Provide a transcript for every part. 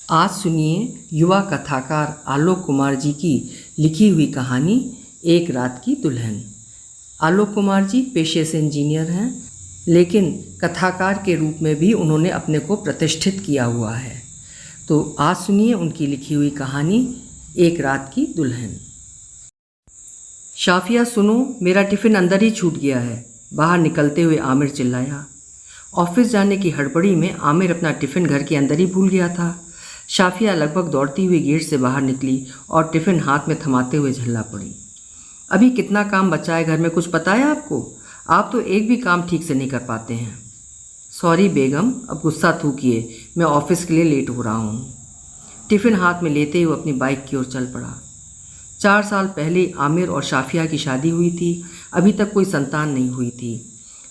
आज सुनिए युवा कथाकार आलोक कुमार जी की लिखी हुई कहानी एक रात की दुल्हन। आलोक कुमार जी पेशे से इंजीनियर हैं, लेकिन कथाकार के रूप में भी उन्होंने अपने को प्रतिष्ठित किया हुआ है। तो आज सुनिए उनकी लिखी हुई कहानी एक रात की दुल्हन। शाफिया सुनो, मेरा टिफ़िन अंदर ही छूट गया है, बाहर निकलते हुए आमिर चिल्लाया। ऑफिस जाने की हड़बड़ी में आमिर अपना टिफ़िन घर के अंदर ही भूल गया था। शाफिया लगभग दौड़ती हुई गेट से बाहर निकली और टिफ़िन हाथ में थमाते हुए झल्ला पड़ी। अभी कितना काम बचा है घर में, कुछ पता है आपको? आप तो एक भी काम ठीक से नहीं कर पाते हैं। सॉरी बेगम, अब गुस्सा थूकिए, मैं ऑफिस के लिए लेट हो रहा हूँ। टिफ़िन हाथ में लेते हुए अपनी बाइक की ओर चल पड़ा। 4 साल पहले आमिर और शाफिया की शादी हुई थी। अभी तक कोई संतान नहीं हुई थी।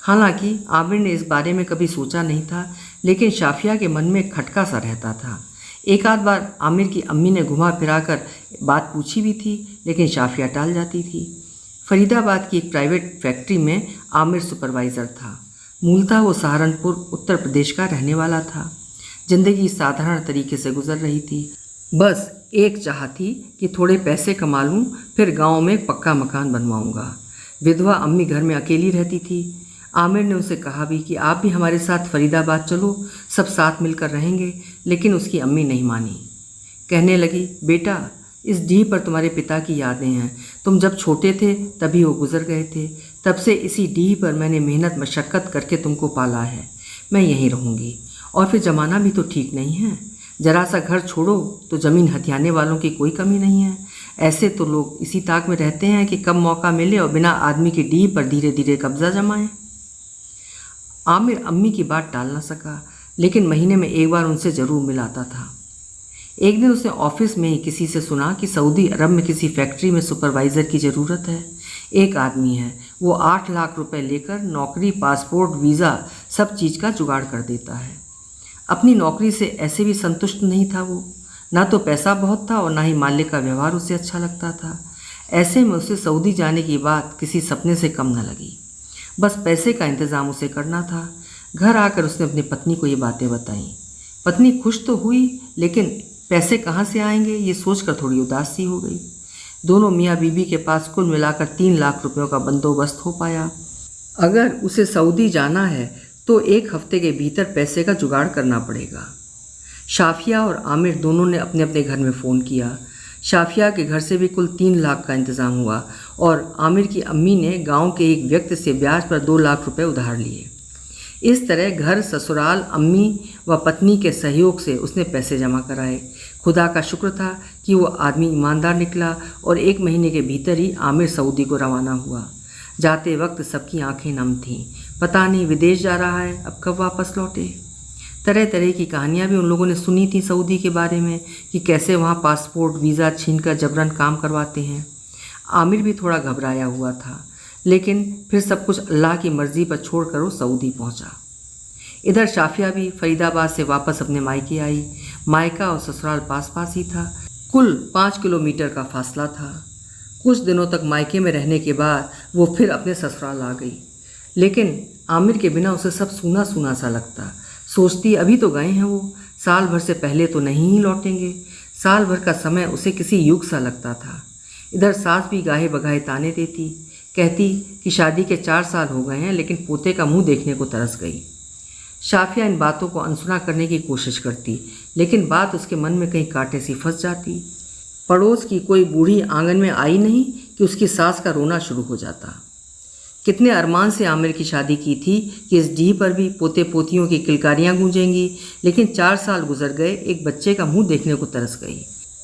हालांकि आमिर ने इस बारे में कभी सोचा नहीं था, लेकिन शाफिया के मन में खटका सा रहता था। एक आध बार आमिर की अम्मी ने घुमा फिरा कर बात पूछी भी थी, लेकिन शाफिया टाल जाती थी। फरीदाबाद की एक प्राइवेट फैक्ट्री में आमिर सुपरवाइज़र था। मूलतः वो सहारनपुर उत्तर प्रदेश का रहने वाला था। जिंदगी साधारण तरीके से गुजर रही थी। बस एक चाह थी कि थोड़े पैसे कमा लूँ, फिर गांव में एक पक्का मकान बनवाऊंगा। विधवा अम्मी घर में अकेली रहती थी। आमिर ने उसे कहा भी कि आप भी हमारे साथ फरीदाबाद चलो, सब साथ मिलकर रहेंगे, लेकिन उसकी अम्मी नहीं मानी। कहने लगी, बेटा इस डीह पर तुम्हारे पिता की यादें हैं। तुम जब छोटे थे तभी वो गुजर गए थे। तब से इसी डीह पर मैंने मेहनत मशक्क़त करके तुमको पाला है। मैं यहीं रहूँगी। और फिर ज़माना भी तो ठीक नहीं है। जरा सा घर छोड़ो तो ज़मीन हथियाने वालों की कोई कमी नहीं है। ऐसे तो लोग इसी ताक में रहते हैं कि कब मौका मिले और बिना आदमी की डीह पर धीरे धीरे कब्जा जमाएं। आमिर अम्मी की बात टाल ना सका, लेकिन महीने में एक बार उनसे ज़रूर मिलाता था। एक दिन उसने ऑफिस में ही किसी से सुना कि सऊदी अरब में किसी फैक्ट्री में सुपरवाइज़र की ज़रूरत है। एक आदमी है, वो 8 लाख रुपए लेकर नौकरी, पासपोर्ट, वीज़ा सब चीज़ का जुगाड़ कर देता है। अपनी नौकरी से ऐसे भी संतुष्ट नहीं था वो। ना तो पैसा बहुत था और ना ही मालिक का व्यवहार उसे अच्छा लगता था। ऐसे में उसे सऊदी जाने की बात किसी सपने से कम न लगी। बस पैसे का इंतज़ाम उसे करना था। घर आकर उसने अपनी पत्नी को ये बातें बताईं। पत्नी खुश तो हुई, लेकिन पैसे कहाँ से आएंगे ये सोचकर थोड़ी उदास सी हो गई। दोनों मियाँ बीबी के पास कुल मिलाकर 3 लाख रुपयों का बंदोबस्त हो पाया। अगर उसे सऊदी जाना है तो 1 हफ्ते के भीतर पैसे का जुगाड़ करना पड़ेगा। शाफिया और आमिर दोनों ने अपने अपने घर में फ़ोन किया। शाफिया के घर से भी कुल 3 लाख का इंतज़ाम हुआ और आमिर की अम्मी ने गांव के एक व्यक्ति से ब्याज पर 2 लाख रुपए उधार लिए। इस तरह घर, ससुराल, अम्मी व पत्नी के सहयोग से उसने पैसे जमा कराए। खुदा का शुक्र था कि वो आदमी ईमानदार निकला और 1 महीने के भीतर ही आमिर सऊदी को रवाना हुआ। जाते वक्त सबकी आंखें नम थीं। पता नहीं विदेश जा रहा है, अब कब वापस लौटे। तरह तरह की कहानियाँ भी उन लोगों ने सुनी थी सऊदी के बारे में, कि कैसे वहाँ पासपोर्ट, वीज़ा छीनकर जबरन काम करवाते हैं। आमिर भी थोड़ा घबराया हुआ था, लेकिन फिर सब कुछ अल्लाह की मर्ज़ी पर छोड़कर वो सऊदी पहुँचा। इधर शाफिया भी फरीदाबाद से वापस अपने मायके आई। मायका और ससुराल पास पास ही था। कुल 5 किलोमीटर का फासला था। कुछ दिनों तक मायके में रहने के बाद वो फिर अपने ससुराल आ गई, लेकिन आमिर के बिना उसे सब सूना सूना सा लगता। सोचती अभी तो गए हैं वो, साल भर से पहले तो नहीं ही लौटेंगे। साल भर का समय उसे किसी युग सा लगता था। इधर सास भी गाहे बगाहे ताने देती, कहती कि शादी के 4 साल हो गए हैं, लेकिन पोते का मुंह देखने को तरस गई। शाफिया इन बातों को अनसुना करने की कोशिश करती, लेकिन बात उसके मन में कहीं कांटे सी फंस जाती। पड़ोस की कोई बूढ़ी आंगन में आई नहीं कि उसकी सास का रोना शुरू हो जाता। कितने अरमान से आमिर की शादी की थी कि इस डीह पर भी पोते पोतियों की किलकारियाँ गूंजेंगी, लेकिन 4 साल गुजर गए, एक बच्चे का मुंह देखने को तरस गई।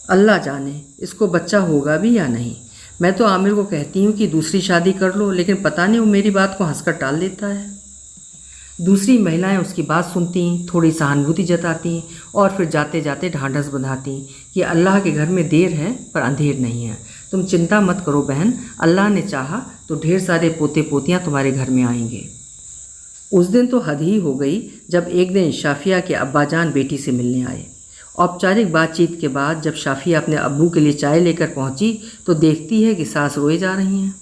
अल्लाह जाने इसको बच्चा होगा भी या नहीं। मैं तो आमिर को कहती हूँ कि दूसरी शादी कर लो, लेकिन पता नहीं वो मेरी बात को हंसकर टाल देता है। दूसरी महिलाएं उसकी बात सुनती, थोड़ी सहानुभूति जताती और फिर जाते जाते ढांढस बंधाती कि अल्लाह के घर में देर है पर अंधेर नहीं है। तुम चिंता मत करो बहन, अल्लाह ने चाहा तो ढेर सारे पोते पोतियाँ तुम्हारे घर में आएंगे। उस दिन तो हद ही हो गई जब एक दिन शाफिया के अब्बाजान बेटी से मिलने आए। औपचारिक बातचीत के बाद जब शाफिया अपने अब्बू के लिए चाय लेकर पहुंची तो देखती है कि सास रोए जा रही हैं।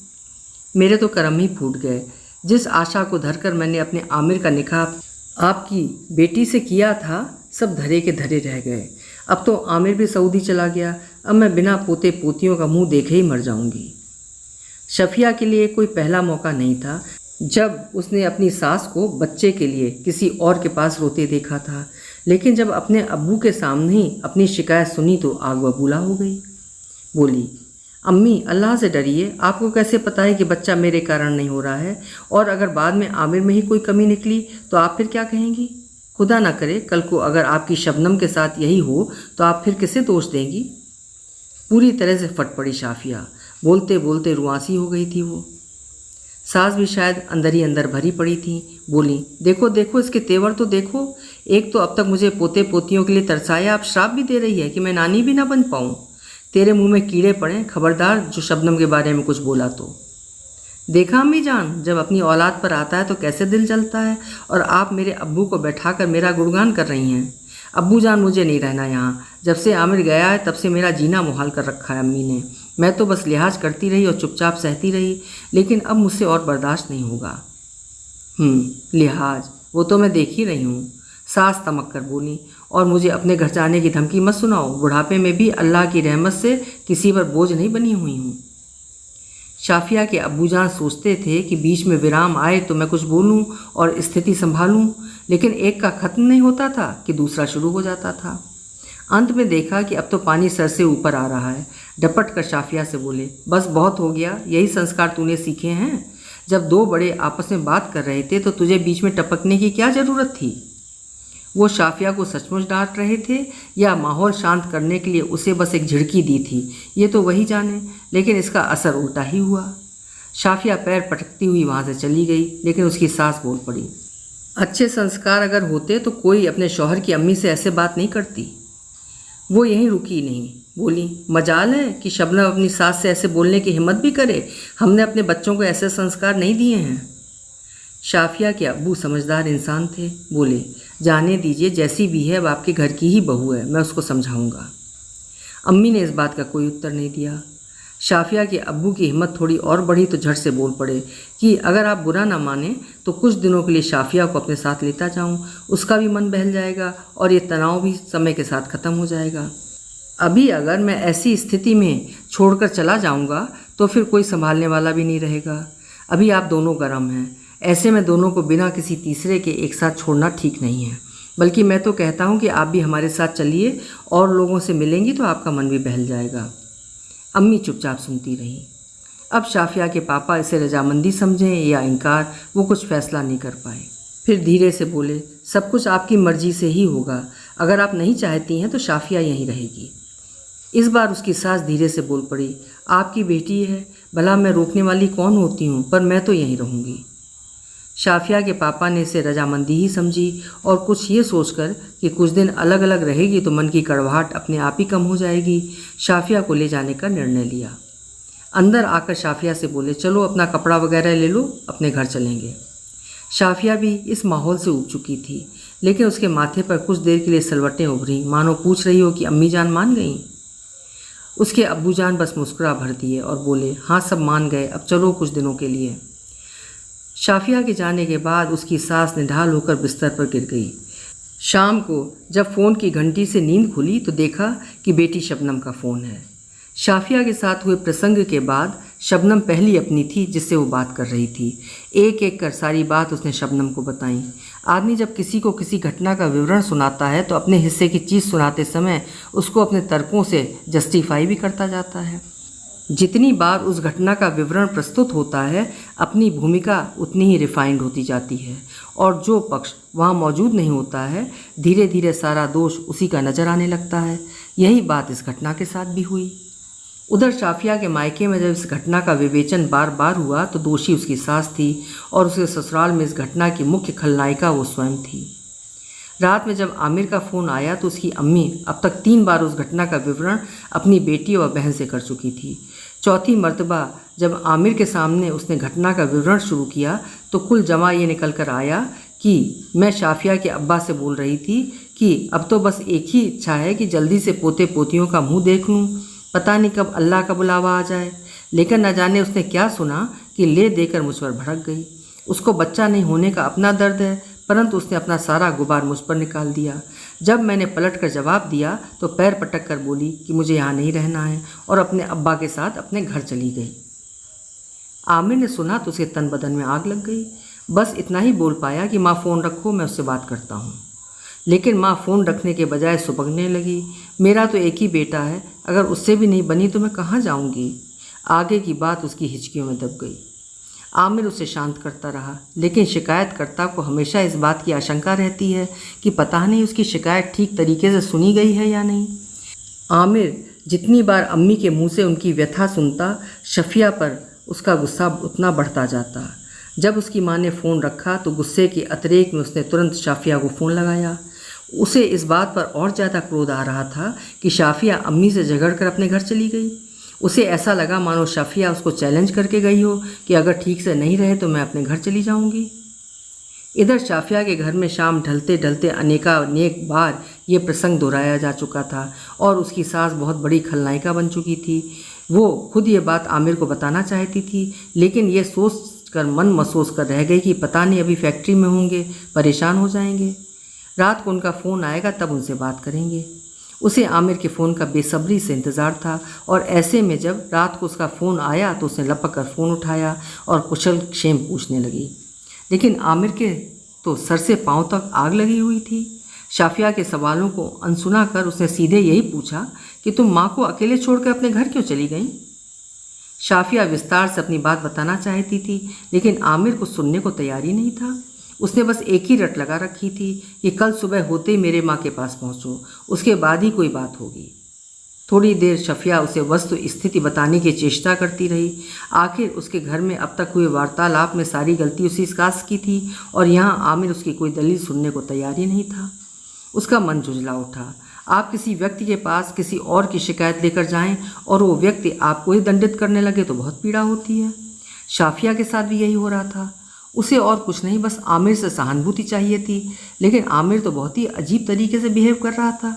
मेरे तो करम ही फूट गए। जिस आशा को धरकर मैंने अपने आमिर का निकाह आपकी बेटी से किया था, सब धरे के धरे रह गए। अब तो आमिर भी सऊदी चला गया, अब मैं बिना पोते पोतियों का मुंह देखे ही मर जाऊंगी। शफिया के लिए कोई पहला मौका नहीं था जब उसने अपनी सास को बच्चे के लिए किसी और के पास रोते देखा था, लेकिन जब अपने अब्बू के सामने ही अपनी शिकायत सुनी तो आग बबूला हो गई। बोली, अम्मी अल्लाह से डरिए, आपको कैसे पता है कि बच्चा मेरे कारण नहीं हो रहा है, और अगर बाद में आमिर में ही कोई कमी निकली तो आप फिर क्या कहेंगी? खुदा ना करे कल को अगर आपकी शबनम के साथ यही हो तो आप फिर किसे दोष देंगी? पूरी तरह से फट पड़ी शाफिया, बोलते बोलते रुआंसी हो गई थी वो। सास भी शायद अंदर ही अंदर भरी पड़ी थी। बोली, देखो देखो इसके तेवर तो देखो, एक तो अब तक मुझे पोते पोतियों के लिए तरसाया, आप श्राप भी दे रही है कि मैं नानी भी ना बन पाऊँ। तेरे मुंह में कीड़े पड़े, खबरदार जो शबनम के बारे में कुछ बोला तो। देखा अम्मी जान, जब अपनी औलाद पर आता है तो कैसे दिल जलता है, और आप मेरे अब्बू को बैठाकर मेरा गुणगान कर रही हैं। अब्बू जान मुझे नहीं रहना यहाँ, जब से आमिर गया है तब से मेरा जीना मुहाल कर रखा है अम्मी ने। मैं तो बस लिहाज करती रही और चुपचाप सहती रही, लेकिन अब मुझसे और बर्दाश्त नहीं होगा। लिहाज, वो तो मैं देख ही रही हूँ, सास तमक कर बोली, और मुझे अपने घर जाने की धमकी मत सुनाओ। बुढ़ापे में भी अल्लाह की रहमत से किसी पर बोझ नहीं बनी हुई हूँ। शाफिया के अब्बूजान सोचते थे कि बीच में विराम आए तो मैं कुछ बोलूं और स्थिति संभालूं, लेकिन एक का खत्म नहीं होता था कि दूसरा शुरू हो जाता था। अंत में देखा कि अब तो पानी सर से ऊपर आ रहा है। डपट कर शाफिया से बोले, बस बहुत हो गया, यही संस्कार तूने सीखे हैं? जब दो बड़े आपस में बात कर रहे थे तो तुझे बीच में टपकने की क्या ज़रूरत थी? वो शाफिया को सचमुच डांट रहे थे या माहौल शांत करने के लिए उसे बस एक झिड़की दी थी, ये तो वही जाने, लेकिन इसका असर उल्टा ही हुआ। शाफिया पैर पटकती हुई वहाँ से चली गई, लेकिन उसकी सास बोल पड़ी, अच्छे संस्कार अगर होते तो कोई अपने शौहर की अम्मी से ऐसे बात नहीं करती। वो यहीं रुकी नहीं, बोली, मजाल है कि शबनम अपनी सास से ऐसे बोलने की हिम्मत भी करे। हमने अपने बच्चों को ऐसे संस्कार नहीं दिए हैं। शाफिया के अब्बू समझदार इंसान थे, बोले, जाने दीजिए, जैसी भी है अब आपके घर की ही बहू है, मैं उसको समझाऊंगा। अम्मी ने इस बात का कोई उत्तर नहीं दिया। शाफिया के अब्बू की हिम्मत थोड़ी और बढ़ी तो झट से बोल पड़े कि अगर आप बुरा ना माने तो कुछ दिनों के लिए शाफिया को अपने साथ लेता जाऊं, उसका भी मन बहल जाएगा और ये तनाव भी समय के साथ ख़त्म हो जाएगा। अभी अगर मैं ऐसी स्थिति में छोड़कर चला जाऊंगा तो फिर कोई संभालने वाला भी नहीं रहेगा। अभी आप दोनों गर्म हैं, ऐसे में दोनों को बिना किसी तीसरे के एक साथ छोड़ना ठीक नहीं है। बल्कि मैं तो कहता हूँ कि आप भी हमारे साथ चलिए, और लोगों से मिलेंगी तो आपका मन भी बहल जाएगा। अम्मी चुपचाप सुनती रही। अब शाफिया के पापा इसे रजामंदी समझें या इनकार, वो कुछ फैसला नहीं कर पाए। फिर धीरे से बोले, सब कुछ आपकी मर्जी से ही होगा, अगर आप नहीं चाहती हैं तो शाफिया यहीं रहेगी। इस बार उसकी सास धीरे से बोल पड़ी, आपकी बेटी है, भला मैं रोकने वाली कौन होती हूँ, पर मैं तो यहीं रहूँगी। शाफिया के पापा ने इसे रजामंदी ही समझी, और कुछ ये सोचकर कि कुछ दिन अलग अलग रहेगी तो मन की कड़वाहट अपने आप ही कम हो जाएगी, शाफिया को ले जाने का निर्णय लिया। अंदर आकर शाफिया से बोले, चलो अपना कपड़ा वगैरह ले लो, अपने घर चलेंगे। शाफिया भी इस माहौल से ऊब चुकी थी, लेकिन उसके माथे पर कुछ देर के लिए सलवटें उभरी, मानो पूछ रही हो कि अम्मी जान मान गईं। उसके अब्बू जान बस मुस्कुरा भर दिए और बोले, हाँ सब मान गए, अब चलो कुछ दिनों के लिए। शाफिया के जाने के बाद उसकी सास निढाल होकर बिस्तर पर गिर गई। शाम को जब फ़ोन की घंटी से नींद खुली तो देखा कि बेटी शबनम का फ़ोन है। शाफिया के साथ हुए प्रसंग के बाद शबनम पहली अपनी थी जिससे वो बात कर रही थी। एक एक कर सारी बात उसने शबनम को बताई। आदमी जब किसी को किसी घटना का विवरण सुनाता है तो अपने हिस्से की चीज़ सुनाते समय उसको अपने तर्कों से जस्टिफाई भी करता जाता है। जितनी बार उस घटना का विवरण प्रस्तुत होता है, अपनी भूमिका उतनी ही रिफाइंड होती जाती है, और जो पक्ष वहाँ मौजूद नहीं होता है, धीरे धीरे सारा दोष उसी का नज़र आने लगता है। यही बात इस घटना के साथ भी हुई। उधर शाफिया के मायके में जब इस घटना का विवेचन बार बार हुआ तो दोषी उसकी सास थी, और उसके ससुराल में इस घटना की मुख्य खलनायिका वो स्वयं थी। रात में जब आमिर का फ़ोन आया तो उसकी अम्मी अब तक 3 बार उस घटना का विवरण अपनी बेटी और बहन से कर चुकी थी। चौथी मर्तबा जब आमिर के सामने उसने घटना का विवरण शुरू किया तो कुल जमा ये निकल कर आया कि मैं शाफिया के अब्बा से बोल रही थी कि अब तो बस एक ही इच्छा है कि जल्दी से पोते पोतियों का मुंह देख लूँ, पता नहीं कब अल्लाह का बुलावा आ जाए। लेकिन न जाने उसने क्या सुना कि ले देकर मुझ पर भड़क गई। उसको बच्चा नहीं होने का अपना दर्द है, परंतु उसने अपना सारा गुबार मुझ पर निकाल दिया। जब मैंने पलट कर जवाब दिया तो पैर पटक कर बोली कि मुझे यहाँ नहीं रहना है और अपने अब्बा के साथ अपने घर चली गई। आमिर ने सुना तो उसके तन बदन में आग लग गई। बस इतना ही बोल पाया कि माँ फ़ोन रखो, मैं उससे बात करता हूँ। लेकिन माँ फ़ोन रखने के बजाय सुबकने लगी, मेरा तो एक ही बेटा है, अगर उससे भी नहीं बनी तो मैं कहाँ जाऊँगी। आगे की बात उसकी हिचकियों में दब गई। आमिर उसे शांत करता रहा, लेकिन शिकायतकर्ता को हमेशा इस बात की आशंका रहती है कि पता नहीं उसकी शिकायत ठीक तरीके से सुनी गई है या नहीं। आमिर जितनी बार अम्मी के मुंह से उनकी व्यथा सुनता, शफिया पर उसका गुस्सा उतना बढ़ता जाता। जब उसकी माँ ने फ़ोन रखा तो गुस्से के अतिरेक में उसने तुरंत शाफिया को फ़ोन लगाया। उसे इस बात पर और ज़्यादा क्रोध आ रहा था कि शाफिया अम्मी से झगड़कर अपने घर चली गई। उसे ऐसा लगा मानो शाफिया उसको चैलेंज करके गई हो कि अगर ठीक से नहीं रहे तो मैं अपने घर चली जाऊंगी। इधर शाफिया के घर में शाम ढलते ढलते अनेक बार ये प्रसंग दोहराया जा चुका था और उसकी सास बहुत बड़ी खलनायिका बन चुकी थी। वो खुद ये बात आमिर को बताना चाहती थी, लेकिन ये सोच कर मन महसूस कर रह गई कि पता नहीं अभी फैक्ट्री में होंगे, परेशान हो जाएंगे। रात को उनका फ़ोन आएगा तब उनसे बात करेंगे। उसे आमिर के फ़ोन का बेसब्री से इंतज़ार था और ऐसे में जब रात को उसका फ़ोन आया तो उसने लपक कर फ़ोन उठाया और कुशल क्षेम पूछने लगी। लेकिन आमिर के तो सर से पांव तक आग लगी हुई थी। शाफिया के सवालों को अनसुना कर उसने सीधे यही पूछा कि तुम माँ को अकेले छोड़कर अपने घर क्यों चली गई। शाफिया विस्तार से अपनी बात बताना चाहती थी, लेकिन आमिर को सुनने को तैयार ही नहीं था। उसने बस एक ही रट लगा रखी थी कि कल सुबह होते ही मेरे माँ के पास पहुँचो, उसके बाद ही कोई बात होगी। थोड़ी देर शफिया उसे वस्तु स्थिति बताने की चेष्टा करती रही। आखिर उसके घर में अब तक हुए वार्तालाप में सारी गलती उसी सास की थी और यहाँ आमिर उसकी कोई दलील सुनने को तैयार ही नहीं था। उसका मन झुंझला उठा। आप किसी व्यक्ति के पास किसी और की शिकायत लेकर जाएं और वो व्यक्ति आपको ही दंडित करने लगे तो बहुत पीड़ा होती है। शाफिया के साथ भी यही हो रहा था। उसे और कुछ नहीं, बस आमिर से सहानुभूति चाहिए थी, लेकिन आमिर तो बहुत ही अजीब तरीके से बिहेव कर रहा था।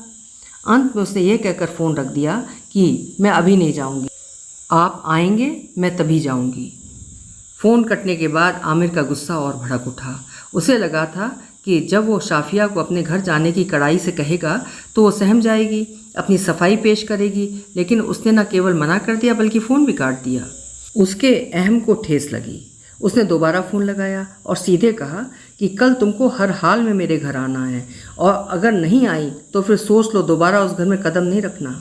अंत में उसने ये कहकर फ़ोन रख दिया कि मैं अभी नहीं जाऊंगी, आप आएंगे मैं तभी जाऊंगी। फ़ोन कटने के बाद आमिर का गुस्सा और भड़क उठा। उसे लगा था कि जब वो शाफिया को अपने घर जाने की कड़ाई से कहेगा तो वो सहम जाएगी, अपनी सफाई पेश करेगी, लेकिन उसने न केवल मना कर दिया बल्कि फ़ोन भी काट दिया। उसके अहम को ठेस लगी। उसने दोबारा फ़ोन लगाया और सीधे कहा कि कल तुमको हर हाल में मेरे घर आना है और अगर नहीं आई तो फिर सोच लो दोबारा उस घर में कदम नहीं रखना।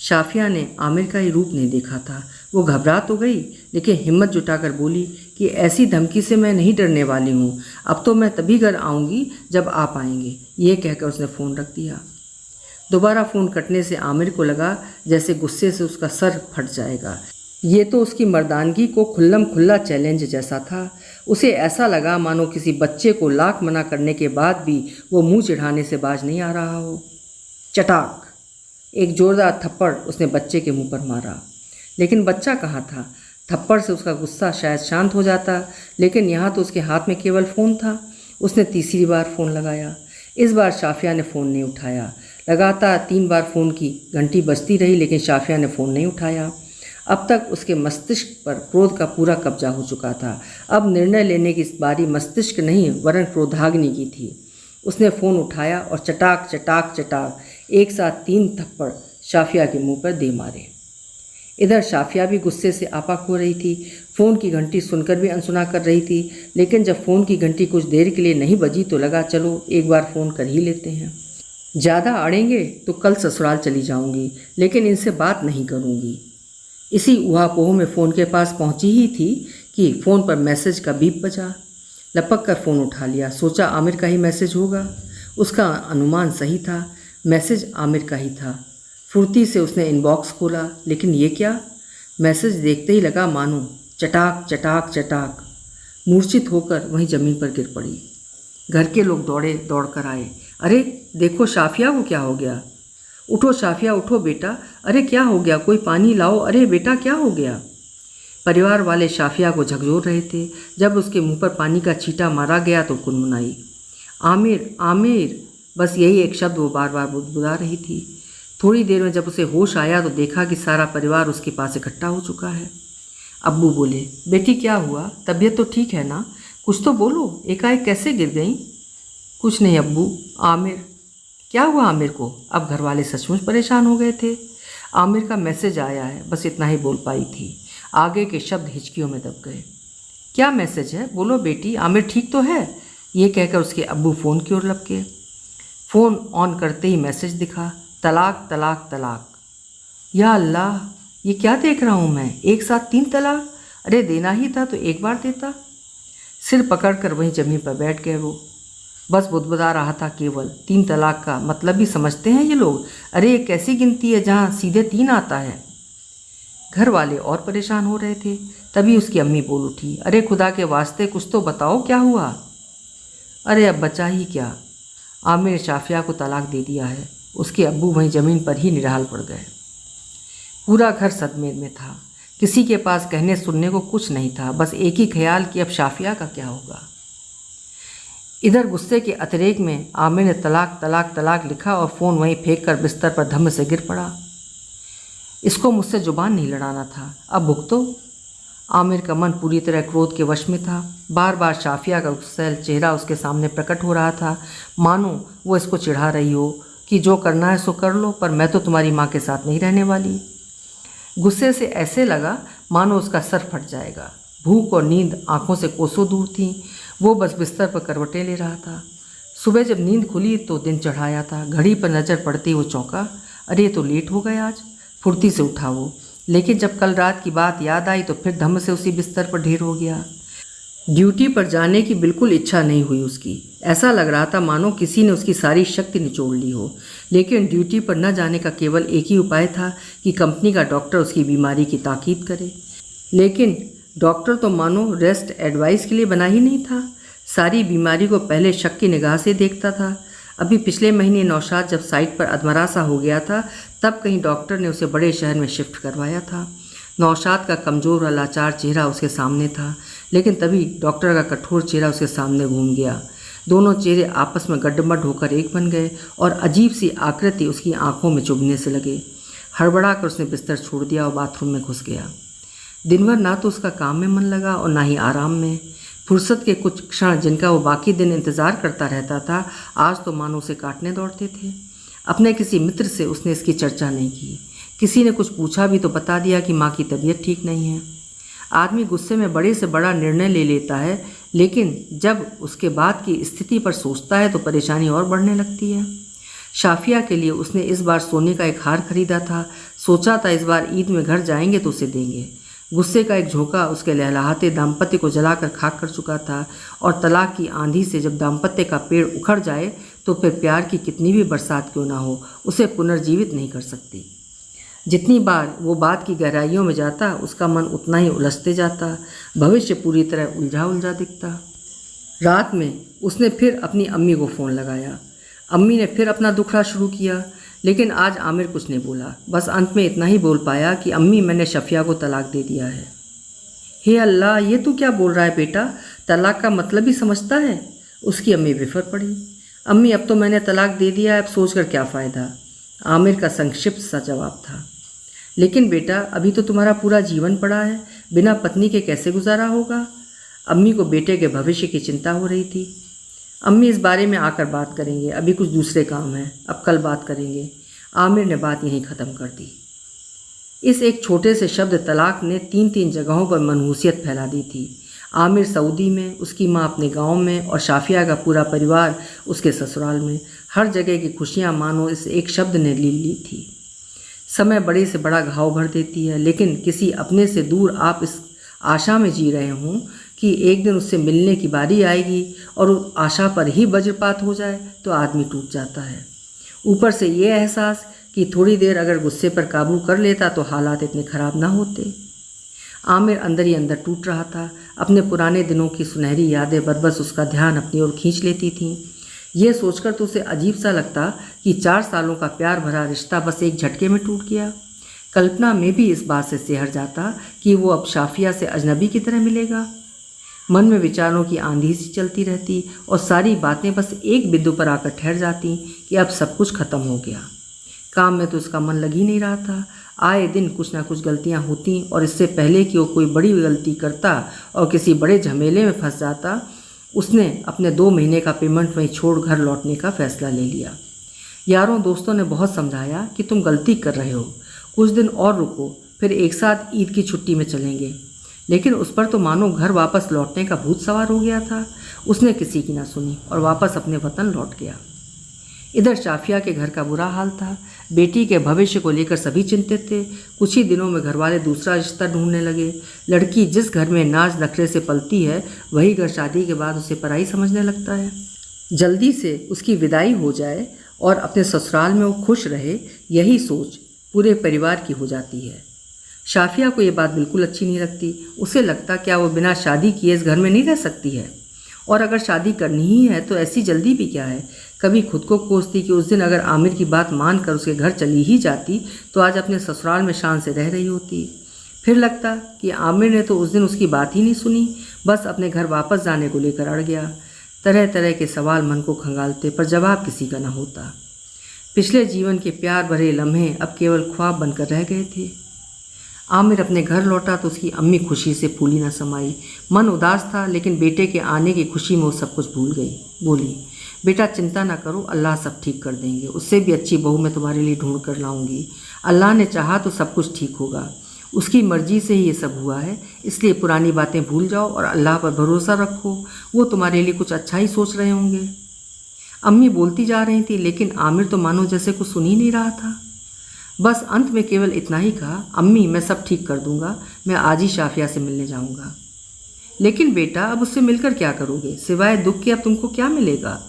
शाफिया ने आमिर का ही रूप नहीं देखा था। वो घबरा तो गई, लेकिन हिम्मत जुटाकर बोली कि ऐसी धमकी से मैं नहीं डरने वाली हूँ, अब तो मैं तभी घर आऊँगी जब आप आएंगे। ये कहकर उसने फ़ोन रख दिया। दोबारा फ़ोन कटने से आमिर को लगा जैसे गुस्से से उसका सर फट जाएगा। ये तो उसकी मर्दानगी को खुल्लम खुल्ला चैलेंज जैसा था। उसे ऐसा लगा मानो किसी बच्चे को लाख मना करने के बाद भी वो मुंह चिढ़ाने से बाज नहीं आ रहा हो। चटाक एक जोरदार थप्पड़ उसने बच्चे के मुंह पर मारा, लेकिन बच्चा कहाँ था। थप्पड़ से उसका गुस्सा शायद शांत हो जाता, लेकिन यहाँ तो उसके हाथ में केवल फ़ोन था। उसने तीसरी बार फ़ोन लगाया। इस बार शाफिया ने फ़ोन नहीं उठाया। लगातार 3 बार फ़ोन की घंटी बजती रही, लेकिन शाफिया ने फ़ोन नहीं उठाया। अब तक उसके मस्तिष्क पर क्रोध का पूरा कब्जा हो चुका था। अब निर्णय लेने की बारी मस्तिष्क नहीं वरन क्रोधाग्नि की थी। उसने फ़ोन उठाया और चटाक चटाक चटाक एक साथ 3 थप्पड़ शाफिया के मुंह पर दे मारे। इधर शाफिया भी गुस्से से आपा खो रही थी। फ़ोन की घंटी सुनकर भी अनसुना कर रही थी, लेकिन जब फ़ोन की घंटी कुछ देर के लिए नहीं बजी तो लगा चलो एक बार फ़ोन कर ही लेते हैं। ज़्यादा अड़ेंगे तो कल ससुराल चली जाऊंगी, लेकिन इनसे बात नहीं करूंगी। इसी ऊहापोह में फ़ोन के पास पहुंची ही थी कि फ़ोन पर मैसेज का बीप बजा। लपक कर फ़ोन उठा लिया। सोचा आमिर का ही मैसेज होगा। उसका अनुमान सही था, मैसेज आमिर का ही था। फुर्ती से उसने इनबॉक्स खोला, लेकिन ये क्या। मैसेज देखते ही लगा मानो चटाक चटाक चटाक मूर्छित होकर वहीं ज़मीन पर गिर पड़ी। घर के लोग दौड़ कर आए। अरे देखो शाफिया को क्या हो गया। उठो शाफिया उठो बेटा, अरे क्या हो गया, कोई पानी लाओ, अरे बेटा क्या हो गया। परिवार वाले शाफिया को झकझोर रहे थे। जब उसके मुंह पर पानी का छींटा मारा गया तो गुनगुनाई, आमिर आमिर, बस यही एक शब्द वो बार बार बुदबुदा रही थी। थोड़ी देर में जब उसे होश आया तो देखा कि सारा परिवार उसके पास इकट्ठा हो चुका है। अब्बू बोले, बेटी क्या हुआ, तबीयत तो ठीक है ना, कुछ तो बोलो, एकाएक कैसे गिर गई। कुछ नहीं अब्बू, आमिर। क्या हुआ आमिर को? अब घर वाले सचमुच परेशान हो गए थे। आमिर का मैसेज आया है, बस इतना ही बोल पाई थी। आगे के शब्द हिचकियों में दब गए। क्या मैसेज है? बोलो बेटी, आमिर ठीक तो है? ये कहकर उसके अब्बू फ़ोन की ओर लपके। फ़ोन ऑन करते ही मैसेज दिखा, तलाक तलाक तलाक। या अल्लाह, ये क्या देख रहा हूँ मैं? एक साथ 3 तलाक? अरे देना ही था तो एक बार देता। सिर पकड़कर वहीं ज़मीन पर बैठ गए वो। बस बुदबुदा रहा था केवल। 3 तलाक का मतलब भी समझते हैं ये लोग? अरे ये कैसी गिनती है जहाँ सीधे 3 आता है? घर वाले और परेशान हो रहे थे। तभी उसकी अम्मी बोल उठी, अरे खुदा के वास्ते कुछ तो बताओ, क्या हुआ? अरे अब बचा ही क्या, आमिर शाफिया को तलाक दे दिया है। उसके अब्बू वहीं ज़मीन पर ही निढाल पड़ गए। पूरा घर सदमे में था। किसी के पास कहने सुनने को कुछ नहीं था, बस एक ही ख्याल कि अब शाफिया का क्या होगा। इधर गुस्से के अतिरेक में आमिर ने तलाक तलाक तलाक लिखा और फ़ोन वहीं फेंक कर बिस्तर पर धम्म से गिर पड़ा। इसको मुझसे जुबान नहीं लड़ाना था, अब भुगतो। आमिर का मन पूरी तरह क्रोध के वश में था। बार बार शाफिया का गुस्सैल चेहरा उसके सामने प्रकट हो रहा था, मानो वो इसको चिढ़ा रही हो कि जो करना है सो कर लो, पर मैं तो तुम्हारी माँ के साथ नहीं रहने वाली। गुस्से से ऐसे लगा मानो उसका सर फट जाएगा। भूख और नींद आंखों से कोसों दूर थी। वो बस बिस्तर पर करवटें ले रहा था। सुबह जब नींद खुली तो दिन चढ़ाया था। घड़ी पर नज़र पड़ते ही वो चौंका, अरे ये तो लेट हो गया आज। फुर्ती से उठा वो, लेकिन जब कल रात की बात याद आई तो फिर धम्म से उसी बिस्तर पर ढेर हो गया। ड्यूटी पर जाने की बिल्कुल इच्छा नहीं हुई उसकी। ऐसा लग रहा था मानो किसी ने उसकी सारी शक्ति निचोड़ ली हो। लेकिन ड्यूटी पर न जाने का केवल एक ही उपाय था कि कंपनी का डॉक्टर उसकी बीमारी की ताकीद करे। लेकिन डॉक्टर तो मानो रेस्ट एडवाइस के लिए बना ही नहीं था। सारी बीमारी को पहले शक की निगाह से देखता था। अभी पिछले महीने नौशाद जब साइट पर अधमरा सा हो गया था, तब कहीं डॉक्टर ने उसे बड़े शहर में शिफ्ट करवाया था। नौशाद का कमज़ोर और लाचार चेहरा उसके सामने था, लेकिन तभी डॉक्टर का कठोर चेहरा उसके सामने घूम गया। दोनों चेहरे आपस में गड्ढमड्ढ होकर एक बन गए और अजीब सी आकृति उसकी आंखों में चुभने से लगे। हड़बड़ा कर उसने बिस्तर छोड़ दिया और बाथरूम में घुस गया। दिन भर ना तो उसका काम में मन लगा और ना ही आराम में। फुर्सत के कुछ क्षण जिनका वो बाकी दिन इंतज़ार करता रहता था, आज तो मानो उसे काटने दौड़ते थे। अपने किसी मित्र से उसने इसकी चर्चा नहीं की। किसी ने कुछ पूछा भी तो बता दिया कि माँ की तबीयत ठीक नहीं है। आदमी गुस्से में बड़े से बड़ा निर्णय ले लेता है, लेकिन जब उसके बाद की स्थिति पर सोचता है तो परेशानी और बढ़ने लगती है। शाफिया के लिए उसने इस बार सोने का एक हार खरीदा था। सोचा था इस बार ईद में घर जाएंगे तो उसे देंगे। गुस्से का एक झोंका उसके लहलहाते दाम्पत्य को जलाकर खाक कर चुका था, और तलाक की आंधी से जब दाम्पत्य का पेड़ उखड़ जाए तो फिर प्यार की कितनी भी बरसात क्यों ना हो, उसे पुनर्जीवित नहीं कर सकती। जितनी बार वो बात की गहराइयों में जाता, उसका मन उतना ही उलझते जाता। भविष्य पूरी तरह उलझा उलझा दिखता। रात में उसने फिर अपनी अम्मी को फ़ोन लगाया। अम्मी ने फिर अपना दुखड़ा शुरू किया, लेकिन आज आमिर कुछ नहीं बोला। बस अंत में इतना ही बोल पाया कि अम्मी, मैंने शफिया को तलाक दे दिया है। हे अल्लाह, ये तू क्या बोल रहा है बेटा? तलाक का मतलब ही समझता है? उसकी अम्मी बिफर पड़ी। अम्मी, अब तो मैंने तलाक दे दिया है, अब सोच कर क्या फ़ायदा? आमिर का संक्षिप्त सा जवाब था। लेकिन बेटा, अभी तो तुम्हारा पूरा जीवन पड़ा है, बिना पत्नी के कैसे गुजारा होगा? अम्मी को बेटे के भविष्य की चिंता हो रही थी। अम्मी, इस बारे में आकर बात करेंगे, अभी कुछ दूसरे काम हैं, अब कल बात करेंगे। आमिर ने बात यहीं ख़त्म कर दी। इस एक छोटे से शब्द तलाक ने 3 जगहों पर मनहूसियत फैला दी थी। आमिर सऊदी में, उसकी माँ अपने गांव में और शाफिया का पूरा परिवार उसके ससुराल में। हर जगह की खुशियाँ मानो इस एक शब्द ने ले ली थी। समय बड़े से बड़ा घाव भर देती है, लेकिन किसी अपने से दूर आप इस आशा में जी रहे हों कि एक दिन उससे मिलने की बारी आएगी और उस आशा पर ही वज्रपात हो जाए तो आदमी टूट जाता है। ऊपर से ये एहसास कि थोड़ी देर अगर गुस्से पर काबू कर लेता तो हालात इतने ख़राब ना होते। आमिर अंदर ही अंदर टूट रहा था। अपने पुराने दिनों की सुनहरी यादें बरबस उसका ध्यान अपनी ओर खींच लेती थीं। ये सोचकर तो उसे अजीब सा लगता कि 4 सालों का प्यार भरा रिश्ता बस एक झटके में टूट गया। कल्पना में भी इस बात से सिहर जाता कि वो अब शाफिया से अजनबी की तरह मिलेगा। मन में विचारों की आंधी सी चलती रहती और सारी बातें बस एक बिंदु पर आकर ठहर जाती कि अब सब कुछ खत्म हो गया। काम में तो उसका मन लग ही नहीं रहा था। आए दिन कुछ ना कुछ गलतियां होती और इससे पहले कि वो कोई बड़ी गलती करता और किसी बड़े झमेले में फंस जाता, उसने अपने 2 महीने का पेमेंट वहीं छोड़ घर लौटने का फैसला ले लिया। यारों दोस्तों ने बहुत समझाया कि तुम गलती कर रहे हो, कुछ दिन और रुको, फिर एक साथ ईद की छुट्टी में चलेंगे। लेकिन उस पर तो मानो घर वापस लौटने का भूत सवार हो गया था। उसने किसी की ना सुनी और वापस अपने वतन लौट गया। इधर शाफिया के घर का बुरा हाल था। बेटी के भविष्य को लेकर सभी चिंतित थे। कुछ ही दिनों में घरवाले दूसरा रिश्ता ढूंढने लगे। लड़की जिस घर में नाज नखरे से पलती है, वही घर शादी के बाद उसे पराई समझने लगता है। जल्दी से उसकी विदाई हो जाए और अपने ससुराल में वो खुश रहे, यही सोच पूरे परिवार की हो जाती है। शाफिया को ये बात बिल्कुल अच्छी नहीं लगती। उसे लगता क्या वो बिना शादी किए इस घर में नहीं रह सकती है, और अगर शादी करनी ही है तो ऐसी जल्दी भी क्या है। कभी खुद को कोसती कि उस दिन अगर आमिर की बात मानकर उसके घर चली ही जाती तो आज अपने ससुराल में शान से रह रही होती। फिर लगता कि आमिर ने तो उस दिन उसकी बात ही नहीं सुनी, बस अपने घर वापस जाने को लेकर अड़ गया। तरह तरह के सवाल मन को खंगालते, पर जवाब किसी का न होता। पिछले जीवन के प्यार भरे लम्हे अब केवल ख्वाब बनकर रह गए थे। आमिर अपने घर लौटा तो उसकी अम्मी खुशी से फूली न समाई। मन उदास था, लेकिन बेटे के आने की खुशी में वो सब कुछ भूल गई। बोली, बेटा चिंता ना करो, अल्लाह सब ठीक कर देंगे। उससे भी अच्छी बहू मैं तुम्हारे लिए ढूंढ कर लाऊंगी। अल्लाह ने चाहा तो सब कुछ ठीक होगा। उसकी मर्जी से ही ये सब हुआ है, इसलिए पुरानी बातें भूल जाओ और अल्लाह पर भरोसा रखो। वो तुम्हारे लिए कुछ अच्छा ही सोच रहे होंगे। अम्मी बोलती जा रही थी, लेकिन आमिर तो मानो जैसे कुछ सुन ही नहीं रहा था। बस अंत में केवल इतना ही कहा, अम्मी मैं सब ठीक कर दूंगा, मैं आज ही शाफिया से मिलने जाऊंगा। लेकिन बेटा अब उससे मिलकर क्या करोगे, सिवाय दुख के अब तुमको क्या मिलेगा।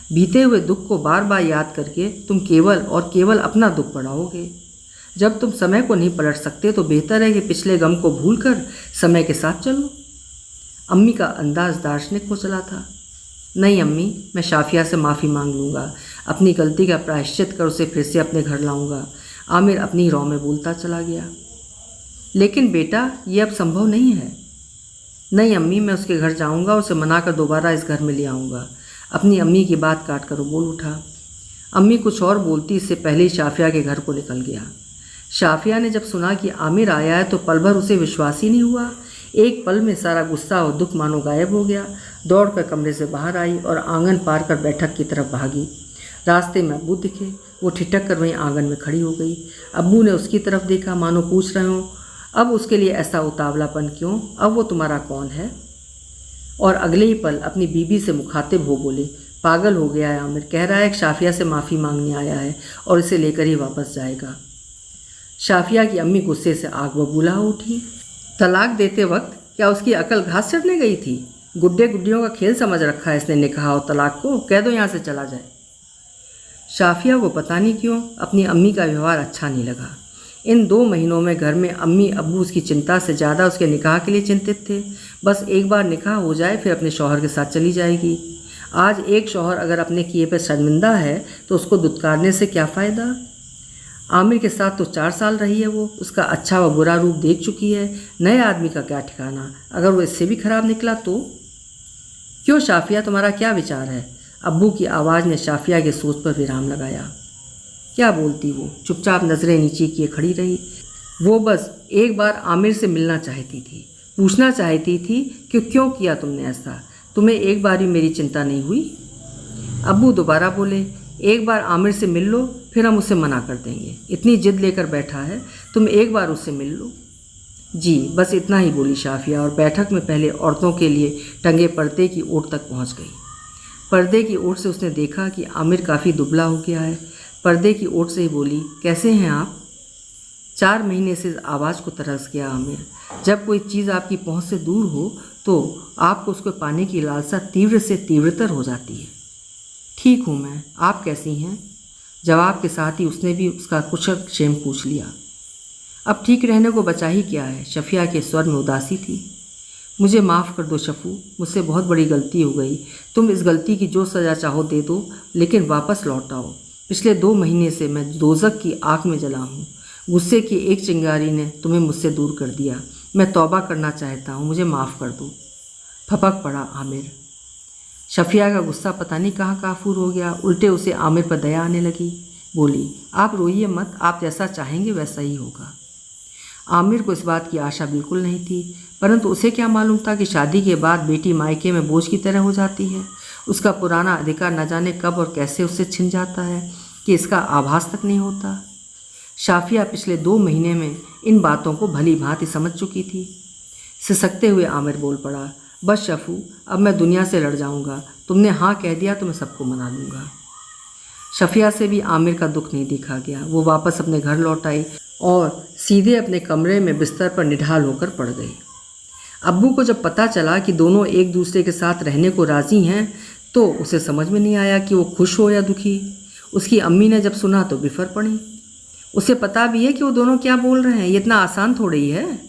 बीते हुए दुख को बार बार याद करके तुम केवल और केवल अपना दुख बढ़ाओगे। जब तुम समय को नहीं पलट सकते तो बेहतर है कि पिछले गम को भूलकर समय के साथ चलो। अम्मी का अंदाज दार्शनिक हो चला था। नहीं अम्मी, मैं शाफिया से माफ़ी मांग लूँगा, अपनी गलती का प्रायश्चित कर उसे फिर से अपने घर लाऊंगा। आमिर अपनी रौ में बोलता चला गया। लेकिन बेटा ये अब संभव नहीं है। नहीं अम्मी, मैं उसके घर जाऊंगा, उसे मनाकर दोबारा इस घर में ले आऊँगा। अपनी अम्मी की बात काट कर बोल उठा। अम्मी कुछ और बोलती इससे पहले ही शाफिया के घर को निकल गया। शाफिया ने जब सुना कि आमिर आया है तो पल भर उसे विश्वास ही नहीं हुआ। एक पल में सारा गुस्सा और दुख मानो गायब हो गया। दौड़कर कमरे से बाहर आई और आंगन पार कर बैठक की तरफ भागी। रास्ते में अब्बू दिखे। वो ठिठक कर वहीं आंगन में खड़ी हो गई। अब्बू ने उसकी तरफ देखा, मानो पूछ रहे हो अब उसके लिए ऐसा उतावलापन क्यों, अब वो तुम्हारा कौन है। और अगले ही पल अपनी बीबी से मुखातिब हो बोले, पागल हो गया है आमिर, कह रहा है कि शाफिया से माफ़ी मांगने आया है और इसे लेकर ही वापस जाएगा। शाफिया की अम्मी गुस्से से आग बबूला हो उठी। तलाक देते वक्त क्या उसकी अकल घास चढ़ने गई थी। गुड्डे गुड्डियों का खेल समझ रखा है इसने निकाह और तलाक को। कह दो यहाँ से चला जाए। शाफिया को पता नहीं क्यों अपनी अम्मी का व्यवहार अच्छा नहीं लगा। इन 2 महीनों में घर में अम्मी अब्बू उसकी चिंता से ज़्यादा उसके निकाह के लिए चिंतित थे। बस एक बार निकाह हो जाए फिर अपने शौहर के साथ चली जाएगी। आज एक शौहर अगर अपने किए पे शर्मिंदा है तो उसको दुत्कारने से क्या फ़ायदा। आमिर के साथ तो 4 साल रही है वो, उसका अच्छा व बुरा रूप देख चुकी है। नए आदमी का क्या ठिकाना, अगर वो इससे भी खराब निकला तो। क्यों शाफिया, तुम्हारा क्या विचार है। अब्बू की आवाज़ ने शाफिया के सोच पर विराम लगाया। क्या बोलती वो, चुपचाप नज़रें नीचे किए खड़ी रही। वो बस एक बार आमिर से मिलना चाहती थी, पूछना चाहती थी कि क्यों किया तुमने ऐसा, तुम्हें एक बार भी मेरी चिंता नहीं हुई। अब्बू दोबारा बोले, एक बार आमिर से मिल लो फिर हम उसे मना कर देंगे। इतनी जिद लेकर बैठा है, तुम एक बार उससे मिल लो। जी बस इतना ही बोली शाफिया और बैठक में पहले औरतों के लिए टंगे पर्दे की ओट तक पहुंच गई। पर्दे की ओट से उसने देखा कि आमिर काफ़ी दुबला हो गया है। पर्दे की ओट से ही बोली, कैसे हैं आप। 4 महीने से आवाज़ को तरस गया आमिर। जब कोई चीज़ आपकी पहुंच से दूर हो तो आपको उसको पाने की लालसा तीव्र से तीव्रतर हो जाती है। ठीक हूँ मैं, आप कैसी हैं। जवाब के साथ ही उसने भी उसका कुशल क्षेम पूछ लिया। अब ठीक रहने को बचा ही क्या है। शफिया के स्वर में उदासी थी। मुझे माफ़ कर दो शफू, मुझसे बहुत बड़ी गलती हो गई। तुम इस गलती की जो सज़ा चाहो दे दो, लेकिन वापस लौट आओ। पिछले 2 महीने से मैं दोज़ख की आग में जला हूँ। गुस्से की एक चिंगारी ने तुम्हें मुझसे दूर कर दिया। मैं तौबा करना चाहता हूँ, मुझे माफ़ कर दो। फपक पड़ा आमिर। शफिया का गुस्सा पता नहीं कहाँ काफूर हो गया। उल्टे उसे आमिर पर दया आने लगी। बोली, आप रोइए मत, आप जैसा चाहेंगे वैसा ही होगा। आमिर को इस बात की आशा बिल्कुल नहीं थी, परंतु उसे क्या मालूम था कि शादी के बाद बेटी मायके में बोझ की तरह हो जाती है। उसका पुराना अधिकार न जाने कब और कैसे उससे छिन जाता है। कि इसका आभास तक नहीं होता। शाफिया पिछले 2 महीने में इन बातों को भली भांति समझ चुकी थी। सिसकते हुए आमिर बोल पड़ा, बस शफू, अब मैं दुनिया से लड़ जाऊंगा। तुमने हाँ कह दिया तो मैं सबको मना लूँगा। शफिया से भी आमिर का दुख नहीं देखा गया। वो वापस अपने घर लौट आई और सीधे अपने कमरे में बिस्तर पर निढाल होकर पड़ गई। अब्बू को जब पता चला कि दोनों एक दूसरे के साथ रहने को राज़ी हैं तो उसे समझ में नहीं आया कि वो खुश हो या दुखी। उसकी अम्मी ने जब सुना तो बिफर पड़ी। उसे पता भी है कि वो दोनों क्या बोल रहे हैं, ये इतना आसान थोड़ी ही है।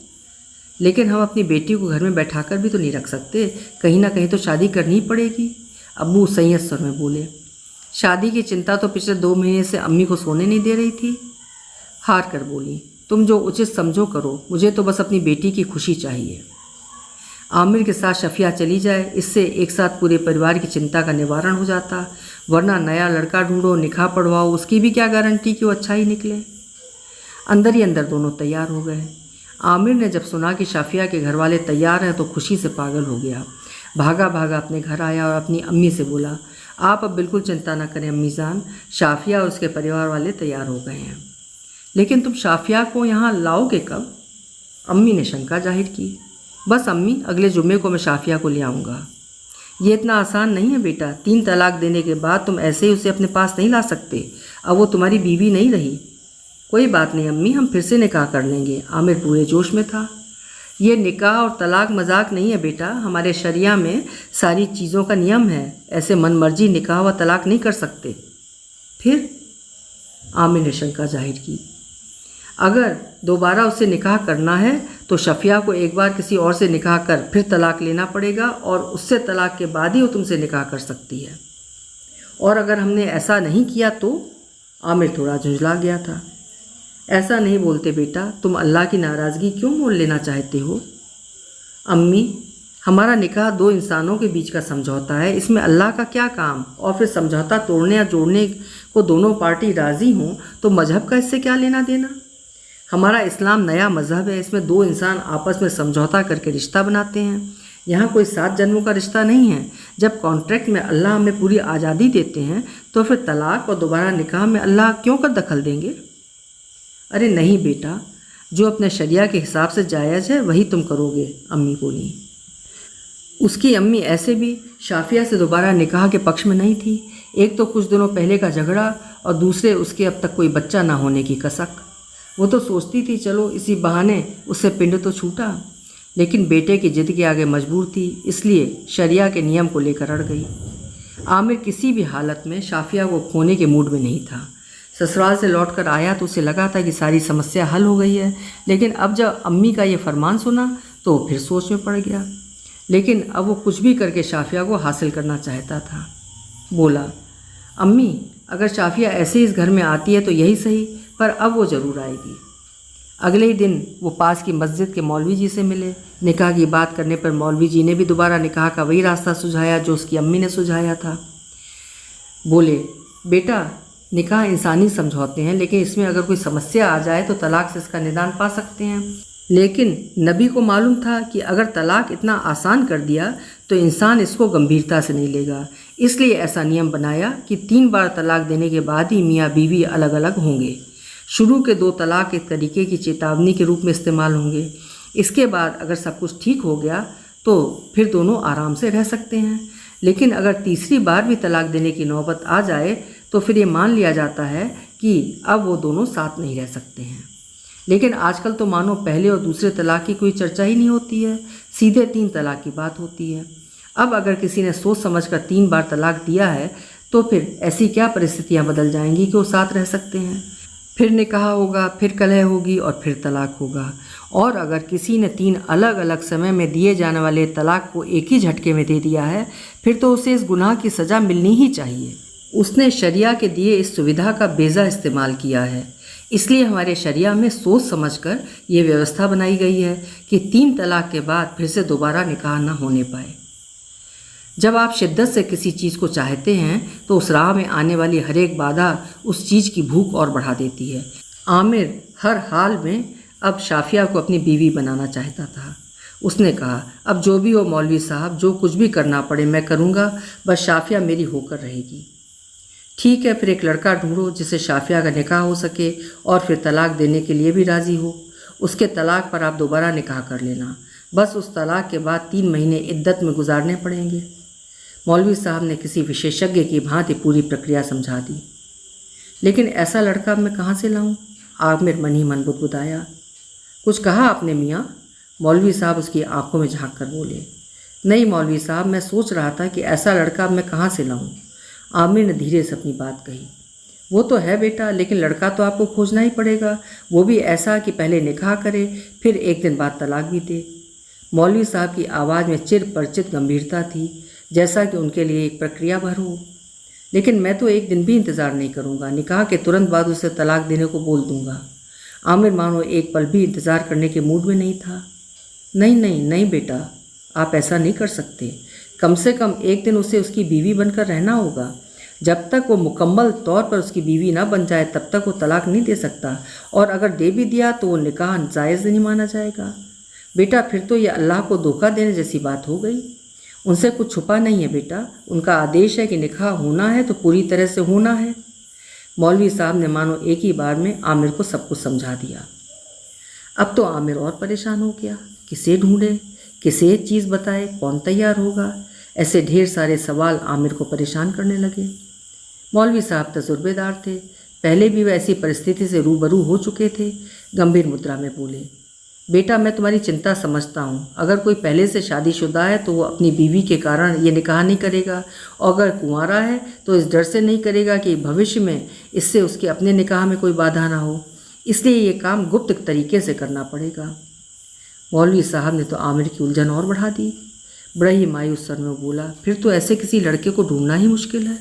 लेकिन हम अपनी बेटी को घर में बैठाकर भी तो नहीं रख सकते, कहीं ना कहीं तो शादी करनी ही पड़ेगी। अब्बू संयत स्वर में बोले। शादी की चिंता तो पिछले 2 महीने से अम्मी को सोने नहीं दे रही थी। हार कर बोली, तुम जो उचित समझो करो, मुझे तो बस अपनी बेटी की खुशी चाहिए। आमिर के साथ शफिया चली जाए, इससे एक साथ पूरे परिवार की चिंता का निवारण हो जाता, वरना नया लड़का ढूंढो, निकाह पढ़वाओ, उसकी भी क्या गारंटी कि वो अच्छा ही निकले। अंदर ही अंदर दोनों तैयार हो गए। आमिर ने जब सुना कि शाफिया के घर वाले तैयार हैं तो खुशी से पागल हो गया। भागा भागा अपने घर आया और अपनी अम्मी से बोला, आप अब बिल्कुल चिंता ना करें अम्मी जान, शाफिया और उसके परिवार वाले तैयार हो गए हैं। लेकिन तुम शाफिया को यहाँ लाओगे कब? अम्मी ने शंका जाहिर की। बस अम्मी, अगले जुम्मे को मैं शाफिया को ले आऊँगा। ये इतना आसान नहीं है बेटा, 3 तलाक देने के बाद तुम ऐसे ही उसे अपने पास नहीं ला सकते। अब वो तुम्हारी बीवी नहीं रही। कोई बात नहीं अम्मी, हम फिर से निकाह कर लेंगे। आमिर पूरे जोश में था। ये निकाह और तलाक मजाक नहीं है बेटा, हमारे शरिया में सारी चीज़ों का नियम है। ऐसे मनमर्जी निकाह व तलाक नहीं कर सकते। फिर? आमिर ने शंका जाहिर की। अगर दोबारा उससे निकाह करना है तो शफिया को एक बार किसी और से निकाह कर फिर तलाक लेना पड़ेगा और उससे तलाक के बाद ही वो तुमसे निकाह कर सकती है। और अगर हमने ऐसा नहीं किया तो? आमिर थोड़ा झुंझला गया था। ऐसा नहीं बोलते बेटा, तुम अल्लाह की नाराज़गी क्यों मोल लेना चाहते हो? अम्मी, हमारा निकाह 2 इंसानों के बीच का समझौता है, इसमें अल्लाह का क्या काम? और फिर समझौता तोड़ने या जोड़ने को दोनों पार्टी राज़ी हों तो मजहब का इससे क्या लेना देना? हमारा इस्लाम नया मजहब है, इसमें 2 इंसान आपस में समझौता करके रिश्ता बनाते हैं। यहाँ कोई 7 जन्मों का रिश्ता नहीं है। जब कॉन्ट्रैक्ट में अल्लाह हमें पूरी आज़ादी देते हैं तो फिर तलाक और दोबारा निकाह में अल्लाह क्यों कर दखल देंगे? अरे नहीं बेटा, जो अपने शरिया के हिसाब से जायज़ है वही तुम करोगे, अम्मी बोली। उसकी अम्मी ऐसे भी शाफिया से दोबारा निकाह के पक्ष में नहीं थी। एक तो कुछ दिनों पहले का झगड़ा और दूसरे उसके अब तक कोई बच्चा ना होने की कसक। वो तो सोचती थी चलो इसी बहाने उससे पिंड तो छूटा, लेकिन बेटे की जिद के आगे मजबूर थी, इसलिए शरिया के नियम को लेकर अड़ गई। आमिर किसी भी हालत में शाफिया को खोने के मूड में नहीं था। ससुराल से लौटकर आया तो उसे लगा था कि सारी समस्या हल हो गई है, लेकिन अब जब अम्मी का ये फरमान सुना तो फिर सोच में पड़ गया। लेकिन अब वो कुछ भी करके शाफिया को हासिल करना चाहता था। बोला, अम्मी, अगर शाफिया ऐसे ही इस घर में आती है तो यही सही, पर अब वो ज़रूर आएगी। अगले ही दिन वो पास की मस्जिद के मौलवी जी से मिले। निकाह की बात करने पर मौलवी जी ने भी दोबारा निकाह का वही रास्ता सुझाया जो उसकी अम्मी ने सुझाया था। बोले, बेटा, निकाह इंसानी समझौते हैं, लेकिन इसमें अगर कोई समस्या आ जाए तो तलाक से इसका निदान पा सकते हैं। लेकिन नबी को मालूम था कि अगर तलाक इतना आसान कर दिया तो इंसान इसको गंभीरता से नहीं लेगा, इसलिए ऐसा नियम बनाया कि 3 बार तलाक देने के बाद ही मियाँ बीवी अलग अलग होंगे। शुरू के 2 तलाक एक तरीके की चेतावनी के रूप में इस्तेमाल होंगे। इसके बाद अगर सब कुछ ठीक हो गया तो फिर दोनों आराम से रह सकते हैं। लेकिन अगर तीसरी बार भी तलाक देने की नौबत आ जाए तो फिर ये मान लिया जाता है कि अब वो दोनों साथ नहीं रह सकते हैं। लेकिन आजकल तो मानो पहले और दूसरे तलाक की कोई चर्चा ही नहीं होती है, सीधे 3 तलाक की बात होती है। अब अगर किसी ने सोच समझकर 3 बार तलाक दिया है तो फिर ऐसी क्या परिस्थितियां बदल जाएंगी कि वो साथ रह सकते हैं? फिर निकाह होगा, फिर कलह होगी और फिर तलाक होगा। और अगर किसी ने 3 अलग अलग समय में दिए जाने वाले तलाक को एक ही झटके में दे दिया है फिर तो उसे इस गुनाह की सज़ा मिलनी ही चाहिए। उसने शरिया के दिए इस सुविधा का बेजा इस्तेमाल किया है, इसलिए हमारे शरिया में सोच समझकर ये व्यवस्था बनाई गई है कि 3 तलाक के बाद फिर से दोबारा निकाह न होने पाए। जब आप शिद्दत से किसी चीज़ को चाहते हैं तो उस राह में आने वाली हर एक बाधा उस चीज़ की भूख और बढ़ा देती है। आमिर हर हाल में अब शाफिया को अपनी बीवी बनाना चाहता था। उसने कहा, अब जो भी हो मौलवी साहब, जो कुछ भी करना पड़े मैं करूँगा, बस शाफिया मेरी होकर रहेगी। ठीक है, फिर एक लड़का ढूंढो जिससे शाफिया का निकाह हो सके और फिर तलाक देने के लिए भी राज़ी हो। उसके तलाक पर आप दोबारा निकाह कर लेना। बस उस तलाक के बाद 3 महीने इद्दत में गुजारने पड़ेंगे। मौलवी साहब ने किसी विशेषज्ञ की भांति पूरी प्रक्रिया समझा दी। लेकिन ऐसा लड़का मैं कहाँ से लाऊं? आमिर मन ही मन बुदबुदाया। कुछ कहा आपने मियाँ? मौलवी साहब उसकी आंखों में झांक कर बोले। नहीं मौलवी साहब, मैं सोच रहा था कि ऐसा लड़का मैं कहाँ से लाऊं। आमिर ने धीरे से अपनी बात कही। वो तो है बेटा, लेकिन लड़का तो आपको खोजना ही पड़ेगा, वो भी ऐसा कि पहले निकाह करे फिर एक दिन बाद तलाक भी दे। मौलवी साहब की आवाज़ में चिर परिचित गंभीरता थी, जैसा कि उनके लिए एक प्रक्रिया भर हो। लेकिन मैं तो एक दिन भी इंतज़ार नहीं करूँगा, निकाह के तुरंत बाद उसे तलाक देने को बोल दूँगा। आमिर मानो एक पल भी इंतज़ार करने के मूड में नहीं था। नहीं नहीं नहीं बेटा, आप ऐसा नहीं कर सकते। कम से कम एक दिन उसे उसकी बीवी बनकर रहना होगा। जब तक वो मुकम्मल तौर पर उसकी बीवी ना बन जाए तब तक वो तलाक नहीं दे सकता, और अगर दे भी दिया तो वो निकाह जायज़ नहीं माना जाएगा। बेटा फिर तो ये अल्लाह को धोखा देने जैसी बात हो गई। उनसे कुछ छुपा नहीं है बेटा, उनका आदेश है कि निकाह होना है तो पूरी तरह से होना है। मौलवी साहब ने मानो एक ही बार में आमिर को सब कुछ समझा दिया। अब तो आमिर और परेशान हो गया। किसे ढूंढे, किसे चीज़ बताए, कौन तैयार होगा? ऐसे ढेर सारे सवाल आमिर को परेशान करने लगे। मौलवी साहब तजुर्बेदार थे, पहले भी वह ऐसी परिस्थिति से रूबरू हो चुके थे। गंभीर मुद्रा में बोले, बेटा मैं तुम्हारी चिंता समझता हूँ। अगर कोई पहले से शादीशुदा है तो वो अपनी बीवी के कारण ये निकाह नहीं करेगा, और अगर कुंवारा है तो इस डर से नहीं करेगा कि भविष्य में इससे उसके अपने निकाह में कोई बाधा ना हो। इसलिए ये काम गुप्त तरीके से करना पड़ेगा। मौलवी साहब ने तो आमिर की उलझन और बढ़ा दी। बड़ा ही मायूस स्वर में बोला, फिर तो ऐसे किसी लड़के को ढूंढना ही मुश्किल है।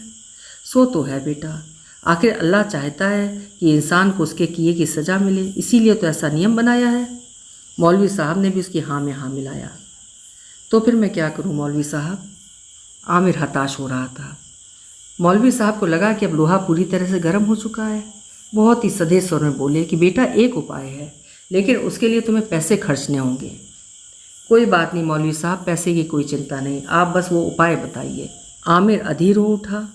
सो तो है बेटा, आखिर अल्लाह चाहता है कि इंसान को उसके किए की सज़ा मिले, इसीलिए तो ऐसा नियम बनाया है। मौलवी साहब ने भी उसकी हाँ में हाँ मिलाया। तो फिर मैं क्या करूं मौलवी साहब? आमिर हताश हो रहा था। मौलवी साहब को लगा कि अब लोहा पूरी तरह से गर्म हो चुका है। बहुत ही सधे स्वर में बोले कि बेटा एक उपाय है, लेकिन उसके लिए तुम्हें पैसे खर्चने होंगे। कोई बात नहीं मौलवी साहब, पैसे की कोई चिंता नहीं, आप बस वो उपाय बताइए। आमिर अधीर हो उठा।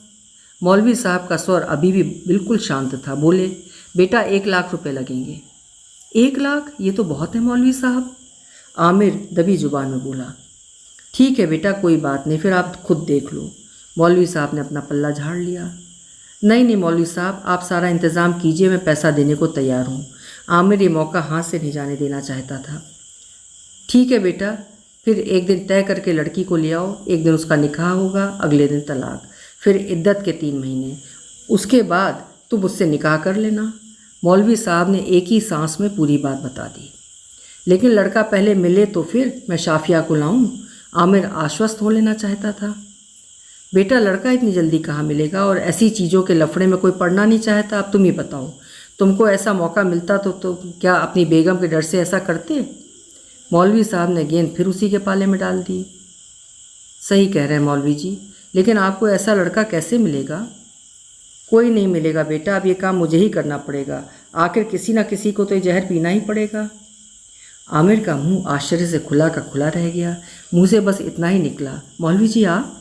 मौलवी साहब का स्वर अभी भी बिल्कुल शांत था। बोले, बेटा 1 लाख रुपए लगेंगे। 1 लाख? ये तो बहुत है मौलवी साहब। आमिर दबी जुबान में बोला। ठीक है बेटा, कोई बात नहीं, फिर आप खुद देख लो। मौलवी साहब ने अपना पल्ला झाड़ लिया। नहीं नहीं मौलवी साहब, आप सारा इंतज़ाम कीजिए, मैं पैसा देने को तैयार हूँ। आमिर ये मौका हाथ से नहीं जाने देना चाहता था। ठीक है बेटा, फिर एक दिन तय करके लड़की को ले आओ। एक दिन उसका निकाह होगा, अगले दिन तलाक, फिर इद्दत के 3 महीने। उसके बाद तुम मुझसे निकाह कर लेना। मौलवी साहब ने एक ही सांस में पूरी बात बता दी। लेकिन लड़का पहले मिले तो फिर मैं शाफिया को लाऊं? आमिर आश्वस्त हो लेना चाहता था। बेटा लड़का इतनी जल्दी कहाँ मिलेगा, और ऐसी चीज़ों के लफड़े में कोई पड़ना नहीं चाहता। अब तुम ही बताओ, तुमको ऐसा मौका मिलता तो क्या अपनी बेगम के डर से ऐसा करते? मौलवी साहब ने गेंद फिर उसी के पाले में डाल दी। सही कह रहे हैं मौलवी जी, लेकिन आपको ऐसा लड़का कैसे मिलेगा? कोई नहीं मिलेगा बेटा, अब ये काम मुझे ही करना पड़ेगा। आखिर किसी ना किसी को तो ये जहर पीना ही पड़ेगा। आमिर का मुंह आश्चर्य से खुला का खुला रह गया। मुंह से बस इतना ही निकला, मौलवी जी आप?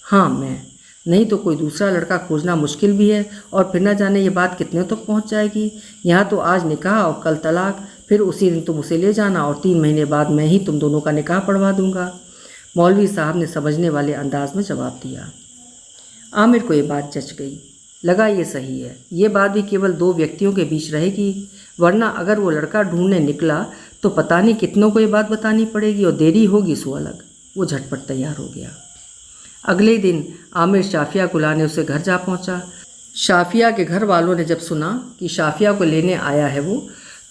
हाँ मैं, नहीं तो कोई दूसरा लड़का खोजना मुश्किल भी है, और फिर न जाने ये बात कितने तक पहुंच जाएगी। यहाँ तो आज निकाह और कल तलाक, फिर उसी दिन तुम उसे ले जाना और 3 महीने बाद मैं ही तुम दोनों का निकाह पढ़वा दूंगा। मौलवी साहब ने समझने वाले अंदाज में जवाब दिया। आमिर को ये बात जच गई। लगा ये सही है, ये बात भी केवल 2 व्यक्तियों के बीच रहेगी, वरना अगर वो लड़का ढूंढने निकला तो पता नहीं कितनों को ये बात बतानी पड़ेगी, और देरी होगी सो अलग। वो झटपट तैयार हो गया। अगले दिन आमिर शाफिया को लाने उसे घर जा पहुंचा। शाफिया के घर वालों ने जब सुना कि शाफिया को लेने आया है वो,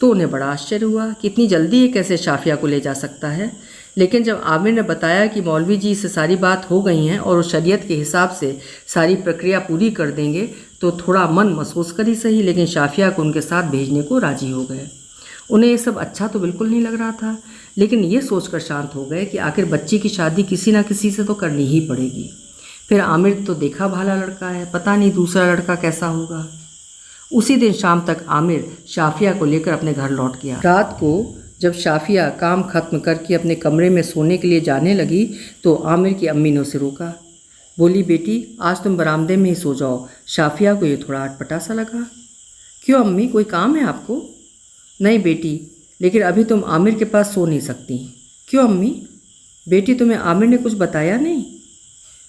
तो उन्हें बड़ा आश्चर्य हुआ कि इतनी जल्दी ये कैसे शाफिया को ले जा सकता है। लेकिन जब आमिर ने बताया कि मौलवी जी से सारी बात हो गई हैं और वो शरीयत के हिसाब से सारी प्रक्रिया पूरी कर देंगे, तो थोड़ा मन महसूस कर ही सही, लेकिन शाफिया को उनके साथ भेजने को राजी हो गए। उन्हें ये सब अच्छा तो बिल्कुल नहीं लग रहा था, लेकिन ये सोचकर शांत हो गए कि आखिर बच्ची की शादी किसी ना किसी से तो करनी ही पड़ेगी। फिर आमिर तो देखा भाला लड़का है, पता नहीं दूसरा लड़का कैसा होगा। उसी दिन शाम तक आमिर शाफिया को लेकर अपने घर लौट गया। रात को जब शाफिया काम खत्म करके अपने कमरे में सोने के लिए जाने लगी तो आमिर की अम्मी ने उसे रोका। बोली, बेटी आज तुम बरामदे में ही सो जाओ। शाफिया को ये थोड़ा अटपटा सा लगा। क्यों अम्मी, कोई काम है आपको? नहीं बेटी, लेकिन अभी तुम आमिर के पास सो नहीं सकती। क्यों अम्मी? बेटी तुम्हें आमिर ने कुछ बताया नहीं?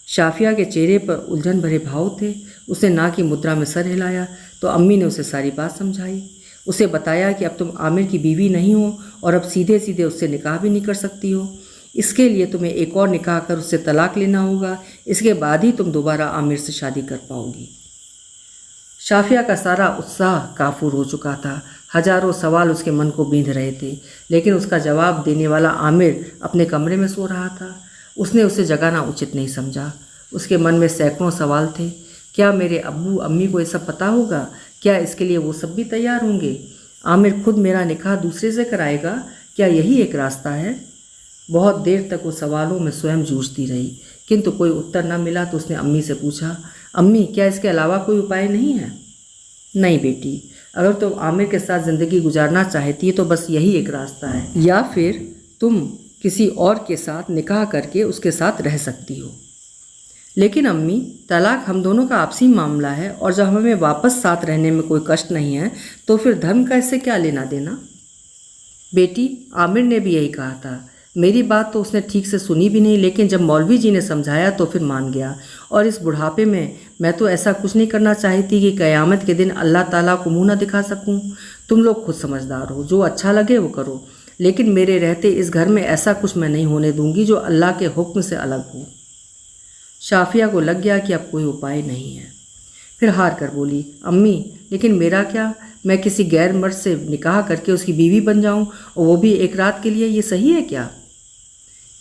शाफिया के चेहरे पर उलझन भरे भाव थे। उसने ना की मुद्रा में सर हिलाया तो अम्मी ने उसे सारी बात समझाई। उसे बताया कि अब तुम आमिर की बीवी नहीं हो और अब सीधे सीधे उससे निकाह भी नहीं कर सकती हो। इसके लिए तुम्हें एक और निकाह कर उससे तलाक लेना होगा। इसके बाद ही तुम दोबारा आमिर से शादी कर पाओगी। शाफिया का सारा उत्साह काफूर हो चुका था। हजारों सवाल उसके मन को बींध रहे थे, लेकिन उसका जवाब देने वाला आमिर अपने कमरे में सो रहा था। उसने उसे जगाना उचित नहीं समझा। उसके मन में सैकड़ों सवाल थे। क्या मेरे अब्बू अम्मी को ये सब पता होगा? क्या इसके लिए वो सब भी तैयार होंगे? आमिर खुद मेरा निकाह दूसरे से कराएगा? क्या यही एक रास्ता है? बहुत देर तक वो सवालों में स्वयं जूझती रही, किंतु कोई उत्तर न मिला तो उसने अम्मी से पूछा, अम्मी क्या इसके अलावा कोई उपाय नहीं है? नहीं बेटी, अगर तुम आमिर के साथ ज़िंदगी गुजारना चाहती है तो बस यही एक रास्ता है, या फिर तुम किसी और के साथ निकाह करके उसके साथ रह सकती हो। लेकिन अम्मी, तलाक हम दोनों का आपसी मामला है और जब हमें वापस साथ रहने में कोई कष्ट नहीं है तो फिर धर्म का इससे क्या लेना देना? बेटी, आमिर ने भी यही कहा था। मेरी बात तो उसने ठीक से सुनी भी नहीं, लेकिन जब मौलवी जी ने समझाया तो फिर मान गया। और इस बुढ़ापे में मैं तो ऐसा कुछ नहीं करना चाहती कि क़यामत के दिन अल्लाह ताला को मुंह न दिखा सकूं। तुम लोग खुद समझदार हो, जो अच्छा लगे वो करो, लेकिन मेरे रहते इस घर में ऐसा कुछ मैं नहीं होने दूंगी जो अल्लाह के हुक्म से अलग हो। शाफिया को लग गया कि अब कोई उपाय नहीं है। फिर हार कर बोली, अम्मी लेकिन मेरा क्या? मैं किसी गैर मर्द से निकाह करके उसकी बीवी बन जाऊं, और वो भी एक रात के लिए? ये सही है क्या?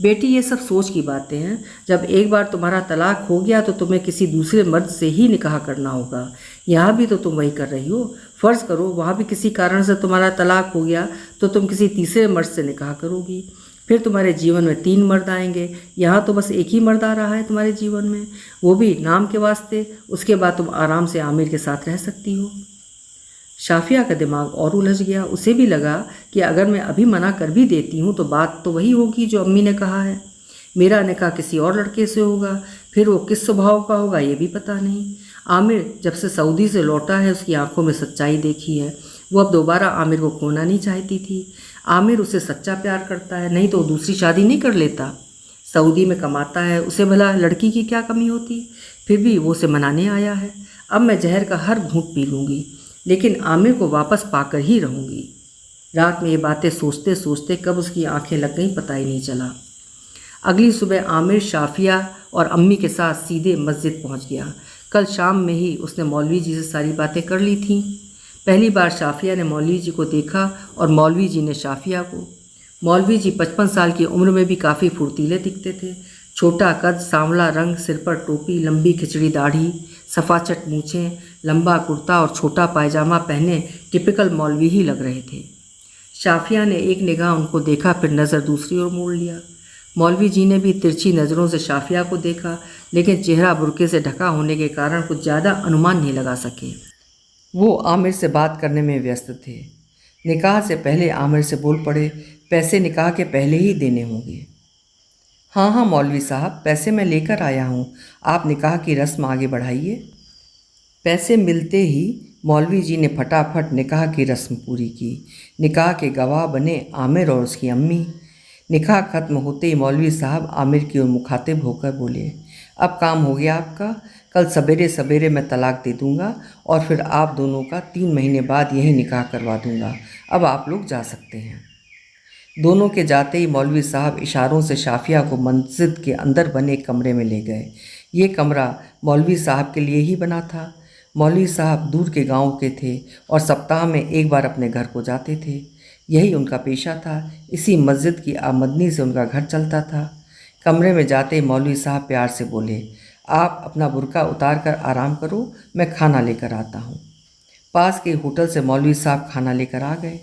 बेटी, ये सब सोच की बातें हैं। जब एक बार तुम्हारा तलाक हो गया तो तुम्हें किसी दूसरे मर्द से ही निकाह करना होगा। यहाँ भी तो तुम वही कर रही हो। फ़र्ज़ करो वहाँ भी किसी कारण से तुम्हारा तलाक हो गया तो तुम किसी तीसरे मर्द से निकाह करोगी। फिर तुम्हारे जीवन में 3 मर्द आएंगे। यहाँ तो बस एक ही मर्द आ रहा है तुम्हारे जीवन में, वो भी नाम के वास्ते। उसके बाद तुम आराम से आमिर के साथ रह सकती हो। शाफिया का दिमाग और उलझ गया। उसे भी लगा कि अगर मैं अभी मना कर भी देती हूँ तो बात तो वही होगी जो अम्मी ने कहा है। मेरा निकाह किसी और लड़के से होगा, फिर वो किस स्वभाव का होगा ये भी पता नहीं। आमिर जब से सऊदी से लौटा है उसकी आंखों में सच्चाई देखी है। वो अब दोबारा आमिर को खोना नहीं चाहती थी। आमिर उसे सच्चा प्यार करता है, नहीं तो वो दूसरी शादी नहीं कर लेता। सऊदी में कमाता है, उसे भला लड़की की क्या कमी होती? फिर भी वो उसे मनाने आया है। अब मैं जहर का हर घूंट पी लूँगी, लेकिन आमिर को वापस पाकर ही रहूँगी। रात में ये बातें सोचते सोचते कब उसकी आंखें लग गईं पता ही नहीं चला। अगली सुबह आमिर शाफिया और अम्मी के साथ सीधे मस्जिद पहुंच गया। कल शाम में ही उसने मौलवी जी से सारी बातें कर ली थीं। पहली बार शाफिया ने मौलवी जी को देखा और मौलवी जी ने शाफिया को। मौलवी जी 55 साल की उम्र में भी काफ़ी फुर्तीले दिखते थे। छोटा कद, सांवला रंग, सिर पर टोपी, लंबी खिचड़ी दाढ़ी, सफाचट मूछें, लंबा कुर्ता और छोटा पायजामा पहने टिपिकल मौलवी ही लग रहे थे। शाफिया ने एक निगाह उनको देखा, फिर नज़र दूसरी ओर मोड़ लिया। मौलवी जी ने भी तिरछी नज़रों से शाफिया को देखा, लेकिन चेहरा बुर्के से ढका होने के कारण कुछ ज़्यादा अनुमान नहीं लगा सके। वो आमिर से बात करने में व्यस्त थे। निकाह से पहले आमिर से बोल पड़े, पैसे निकाह के पहले ही देने होंगे। हाँ हाँ मौलवी साहब, पैसे मैं लेकर आया हूँ, आप निकाह की रस्म आगे बढ़ाइए। पैसे मिलते ही मौलवी जी ने फटाफट निकाह की रस्म पूरी की। निकाह के गवाह बने आमिर और उसकी अम्मी। निकाह खत्म होते ही मौलवी साहब आमिर की ओर मुखातिब होकर बोले, अब काम हो गया आपका। कल सवेरे सवेरे मैं तलाक दे दूंगा और फिर आप दोनों का 3 महीने बाद यही निकाह करवा दूंगा। अब आप लोग जा सकते हैं। दोनों के जाते ही मौलवी साहब इशारों से शाफिया को मस्जिद के अंदर बने एक कमरे में ले गए। ये कमरा मौलवी साहब के लिए ही बना था। मौलवी साहब दूर के गांव के थे और सप्ताह में एक बार अपने घर को जाते थे। यही उनका पेशा था। इसी मस्जिद की आमदनी से उनका घर चलता था। कमरे में जाते ही मौलवी साहब प्यार से बोले, आप अपना बुर्का उतार कर आराम करो, मैं खाना लेकर आता हूँ। पास के होटल से मौलवी साहब खाना लेकर आ गए।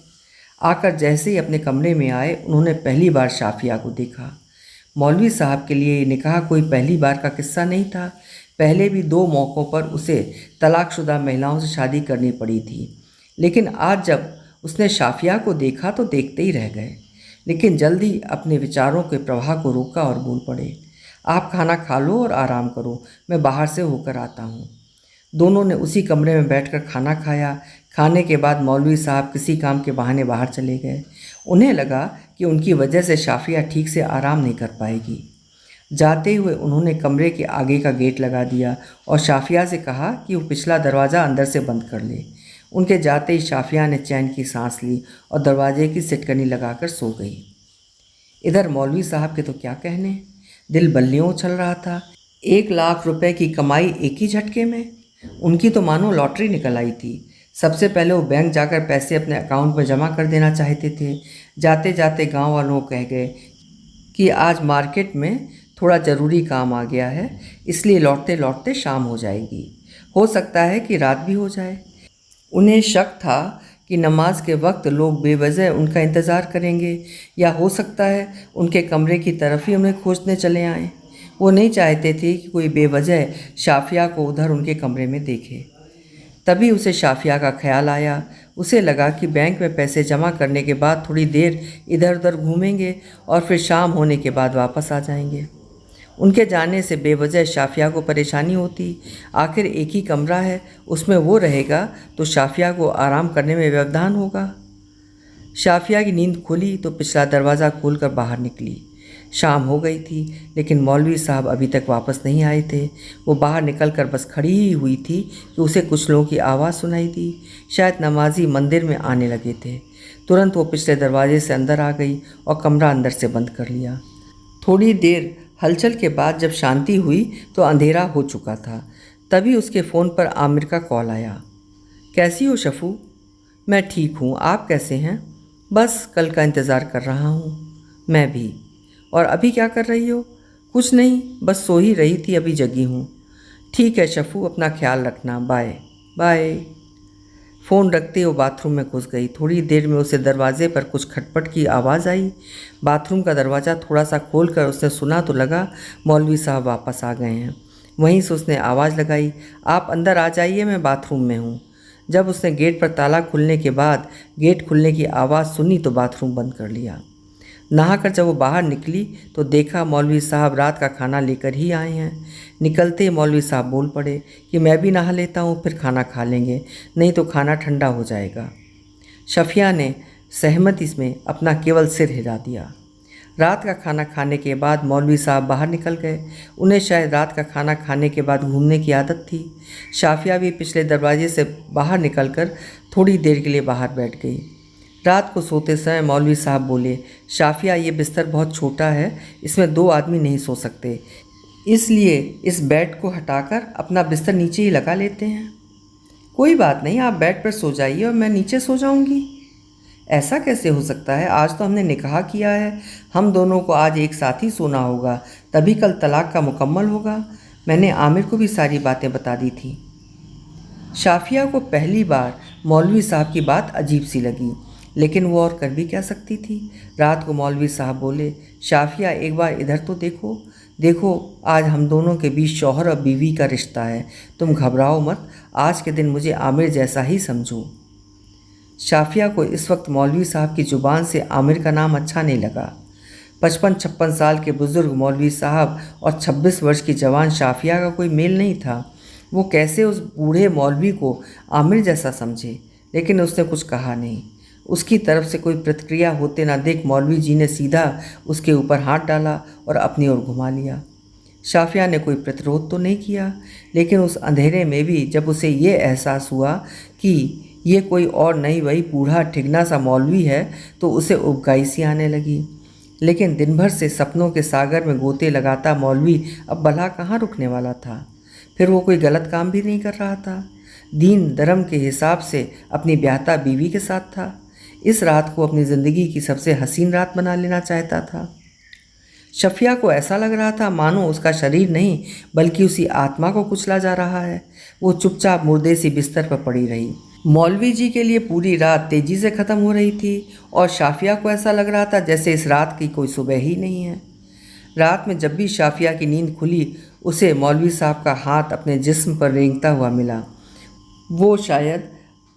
आकर जैसे ही अपने कमरे में आए, उन्होंने पहली बार शाफिया को देखा। मौलवी साहब के लिए ये निकाह कोई पहली बार का किस्सा नहीं था। पहले भी 2 मौक़ों पर उसे तलाकशुदा महिलाओं से शादी करनी पड़ी थी, लेकिन आज जब उसने शाफिया को देखा तो देखते ही रह गए। लेकिन जल्दी अपने विचारों के प्रवाह को रोका और बोल पड़े, आप खाना खा लो और आराम करो, मैं बाहर से होकर आता हूँ। दोनों ने उसी कमरे में बैठकर खाना खाया। खाने के बाद मौलवी साहब किसी काम के बहाने बाहर चले गए। उन्हें लगा कि उनकी वजह से शाफिया ठीक से आराम नहीं कर पाएगी। जाते हुए उन्होंने कमरे के आगे का गेट लगा दिया और शाफिया से कहा कि वो पिछला दरवाज़ा अंदर से बंद कर ले। उनके जाते ही शाफिया ने चैन की सांस ली और दरवाजे की सिटकनी लगाकर सो गई। इधर मौलवी साहब के तो क्या कहने, दिल बल्लियों उछल रहा था। 1 लाख रुपए की कमाई एक ही झटके में। उनकी तो मानो लॉटरी निकल आई थी। सबसे पहले वो बैंक जाकर पैसे अपने अकाउंट में जमा कर देना चाहते थे। जाते जाते गांव वालों को कह गए कि आज मार्केट में थोड़ा ज़रूरी काम आ गया है, इसलिए लौटते लौटते शाम हो जाएगी। हो सकता है कि रात भी हो जाए। उन्हें शक था कि नमाज के वक्त लोग बेवजह उनका इंतज़ार करेंगे, या हो सकता है उनके कमरे की तरफ ही उन्हें खोजने चले आएँ। वो नहीं चाहते थे कि कोई बेवजह शाफिया को उधर उनके कमरे में देखे। तभी उसे शाफिया का ख्याल आया। उसे लगा कि बैंक में पैसे जमा करने के बाद थोड़ी देर इधर उधर घूमेंगे और फिर शाम होने के बाद वापस आ जाएंगे। उनके जाने से बेवजह शाफिया को परेशानी होती। आखिर एक ही कमरा है, उसमें वो रहेगा तो शाफिया को आराम करने में व्यवधान होगा। शाफिया की नींद खुली तो पिछला दरवाज़ा खोलकर बाहर निकली। शाम हो गई थी, लेकिन मौलवी साहब अभी तक वापस नहीं आए थे। वो बाहर निकलकर बस खड़ी ही हुई थी कि उसे कुछ लोगों की आवाज़ सुनाई दी। शायद नमाजी मंदिर में आने लगे थे। तुरंत वो पिछले दरवाजे से अंदर आ गई और कमरा अंदर से बंद कर लिया। थोड़ी देर हलचल के बाद जब शांति हुई तो अंधेरा हो चुका था। तभी उसके फ़ोन पर आमिर का कॉल आया। कैसी हो शफू? मैं ठीक हूँ, आप कैसे हैं? बस कल का इंतज़ार कर रहा हूँ। मैं भी। और अभी क्या कर रही हो? कुछ नहीं, बस सो ही रही थी, अभी जगी हूँ। ठीक है शफू, अपना ख्याल रखना, बाय बाय। फ़ोन रखते वो बाथरूम में घुस गई। थोड़ी देर में उसे दरवाजे पर कुछ खटपट की आवाज़ आई। बाथरूम का दरवाज़ा थोड़ा सा खोलकर उसने सुना तो लगा मौलवी साहब वापस आ गए हैं। वहीं से उसने आवाज़ लगाई, आप अंदर आ जाइए, मैं बाथरूम में हूँ। जब उसने गेट पर ताला खुलने के बाद गेट खुलने की आवाज़ सुनी तो बाथरूम बंद कर लिया। नहाकर जब वो बाहर निकली तो देखा मौलवी साहब रात का खाना लेकर ही आए हैं। निकलते ही मौलवी साहब बोल पड़े कि मैं भी नहा लेता हूँ, फिर खाना खा लेंगे, नहीं तो खाना ठंडा हो जाएगा। शफिया ने सहमति में अपना केवल सिर हिला दिया। रात का खाना खाने के बाद मौलवी साहब बाहर निकल गए। उन्हें शायद रात का खाना खाने के बाद घूमने की आदत थी। शाफिया भी पिछले दरवाजे से बाहर निकलकर थोड़ी देर के लिए बाहर बैठ गई। रात को सोते समय मौलवी साहब बोले, शाफिया ये बिस्तर बहुत छोटा है, इसमें 2 आदमी नहीं सो सकते, इसलिए इस बेड को हटाकर अपना बिस्तर नीचे ही लगा लेते हैं। कोई बात नहीं, आप बेड पर सो जाइए और मैं नीचे सो जाऊंगी। ऐसा कैसे हो सकता है? आज तो हमने निकाह किया है, हम दोनों को आज एक साथ ही सोना होगा, तभी कल तलाक का मुकम्मल होगा। मैंने आमिर को भी सारी बातें बता दी थी। शाफिया को पहली बार मौलवी साहब की बात अजीब सी लगी, लेकिन वो और कर भी क्या सकती थी। रात को मौलवी साहब बोले, शाफिया एक बार इधर तो देखो, देखो आज हम दोनों के बीच शौहर और बीवी का रिश्ता है, तुम घबराओ मत, आज के दिन मुझे आमिर जैसा ही समझो। शाफिया को इस वक्त मौलवी साहब की ज़ुबान से आमिर का नाम अच्छा नहीं लगा। 55-56 साल के बुज़ुर्ग मौलवी साहब और 26 वर्ष की जवान शाफिया का कोई मेल नहीं था। वो कैसे उस बूढ़े मौलवी को आमिर जैसा समझे, लेकिन उसने कुछ कहा नहीं। उसकी तरफ से कोई प्रतिक्रिया होते ना देख मौलवी जी ने सीधा उसके ऊपर हाथ डाला और अपनी ओर घुमा लिया। शाफिया ने कोई प्रतिरोध तो नहीं किया, लेकिन उस अंधेरे में भी जब उसे ये एहसास हुआ कि ये कोई और नहीं वही बूढ़ा ठिगना सा मौलवी है, तो उसे उबकाई सी आने लगी। लेकिन दिन भर से सपनों के सागर में गोते लगाता मौलवी अब भला कहाँ रुकने वाला था। फिर वो कोई गलत काम भी नहीं कर रहा था, दीन धर्म के हिसाब से अपनी ब्याहता बीवी के साथ था। इस रात को अपनी ज़िंदगी की सबसे हसीन रात बना लेना चाहता था। शफिया को ऐसा लग रहा था मानो उसका शरीर नहीं बल्कि उसी आत्मा को कुचला जा रहा है। वो चुपचाप मुर्दे सी बिस्तर पर पड़ी रही। मौलवी जी के लिए पूरी रात तेज़ी से ख़त्म हो रही थी और शाफिया को ऐसा लग रहा था जैसे इस रात की कोई सुबह ही नहीं है। रात में जब भी शाफिया की नींद खुली उसे मौलवी साहब का हाथ अपने जिस्म पर रेंगता हुआ मिला। वो शायद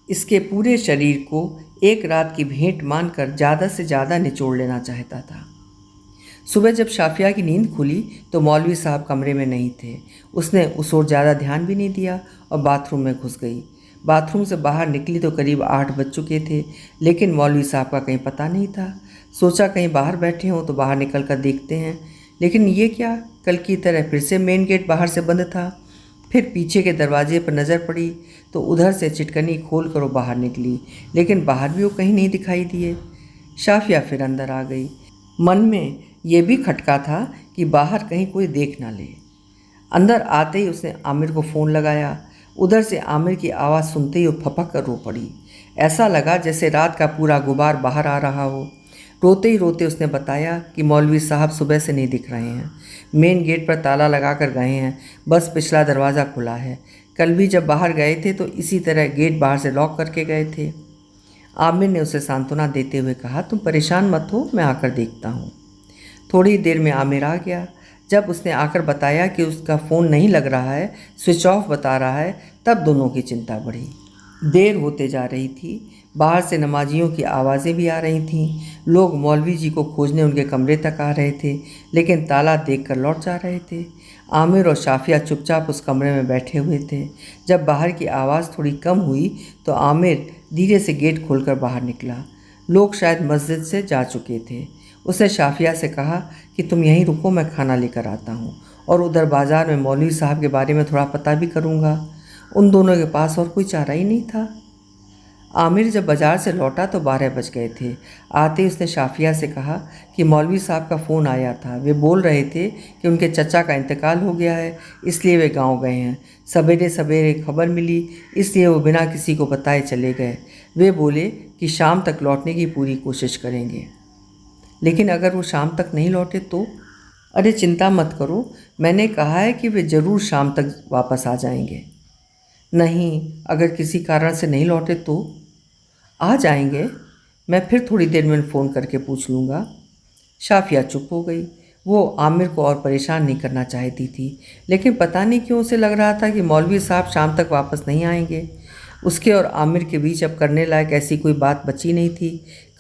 इसके पूरे शरीर को एक रात की भेंट मानकर ज़्यादा से ज़्यादा निचोड़ लेना चाहता था। सुबह जब शाफिया की नींद खुली तो मौलवी साहब कमरे में नहीं थे। उसने उस ओर ज़्यादा ध्यान भी नहीं दिया और बाथरूम में घुस गई। बाथरूम से बाहर निकली तो करीब 8 बज चुके थे, लेकिन मौलवी साहब का कहीं पता नहीं था। सोचा कहीं बाहर बैठे हों तो बाहर निकल कर देखते हैं, लेकिन ये क्या, कल की तरह फिर से मेन गेट बाहर से बंद था। फिर पीछे के दरवाजे पर नज़र पड़ी तो उधर से चिटकनी खोल कर वो बाहर निकली, लेकिन बाहर भी वो कहीं नहीं दिखाई दिए। शाफिया फिर अंदर आ गई। मन में ये भी खटका था कि बाहर कहीं कोई देख ना ले। अंदर आते ही उसने आमिर को फ़ोन लगाया। उधर से आमिर की आवाज़ सुनते ही वो फपक कर रो पड़ी। ऐसा लगा जैसे रात का पूरा गुबार बाहर आ रहा हो। रोते ही रोते उसने बताया कि मौलवी साहब सुबह से नहीं दिख रहे हैं, मेन गेट पर ताला लगा कर गए हैं, बस पिछला दरवाज़ा खुला है। कल भी जब बाहर गए थे तो इसी तरह गेट बाहर से लॉक करके गए थे। आमिर ने उसे सांत्वना देते हुए कहा, तुम परेशान मत हो, मैं आकर देखता हूँ। थोड़ी देर में आमिर आ गया। जब उसने आकर बताया कि उसका फ़ोन नहीं लग रहा है, स्विच ऑफ बता रहा है, तब दोनों की चिंता बढ़ी। देर होते जा रही थी। बाहर से नमाजियों की आवाज़ें भी आ रही थीं। लोग मौलवी जी को खोजने उनके कमरे तक आ रहे थे, लेकिन ताला देखकर लौट जा रहे थे। आमिर और शाफिया चुपचाप उस कमरे में बैठे हुए थे। जब बाहर की आवाज़ थोड़ी कम हुई तो आमिर धीरे से गेट खोलकर बाहर निकला। लोग शायद मस्जिद से जा चुके थे। उसने शाफिया से कहा कि तुम यहीं रुको, मैं खाना लेकर आता हूँ और उधर बाज़ार में मौलवी साहब के बारे में थोड़ा पता भी करूँगा। उन दोनों के पास और कोई चारा ही नहीं था। आमिर जब बाज़ार से लौटा तो 12 बज गए थे। आते ही उसने शाफिया से कहा कि मौलवी साहब का फ़ोन आया था। वे बोल रहे थे कि उनके चचा का इंतकाल हो गया है, इसलिए वे गांव गए हैं। सवेरे सवेरे खबर मिली, इसलिए वो बिना किसी को बताए चले गए। वे बोले कि शाम तक लौटने की पूरी कोशिश करेंगे, लेकिन अगर वो शाम तक नहीं लौटे तो? अरे चिंता मत करो, मैंने कहा है कि वे ज़रूर शाम तक वापस आ जाएंगे। नहीं, अगर किसी कारण से नहीं लौटे तो? आ जाएंगे, मैं फिर थोड़ी देर में फ़ोन करके पूछ लूँगा। शाफिया चुप हो गई। वो आमिर को और परेशान नहीं करना चाहती थी, लेकिन पता नहीं क्यों उसे लग रहा था कि मौलवी साहब शाम तक वापस नहीं आएंगे। उसके और आमिर के बीच अब करने लायक ऐसी कोई बात बची नहीं थी।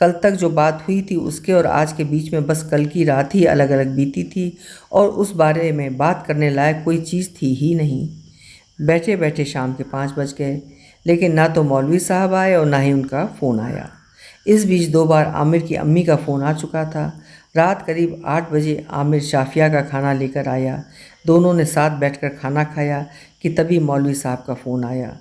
कल तक जो बात हुई थी उसके और आज के बीच में बस कल की रात ही अलग अलग बीती थी और उस बारे में बात करने लायक कोई चीज़ थी ही नहीं। बैठे बैठे शाम के 5 बज गए, लेकिन ना तो मौलवी साहब आए और ना ही उनका फ़ोन आया। इस बीच 2 बार आमिर की अम्मी का फ़ोन आ चुका था। रात करीब 8 बजे आमिर शाफिया का खाना लेकर आया। दोनों ने साथ बैठकर खाना खाया कि तभी मौलवी साहब का फ़ोन आया।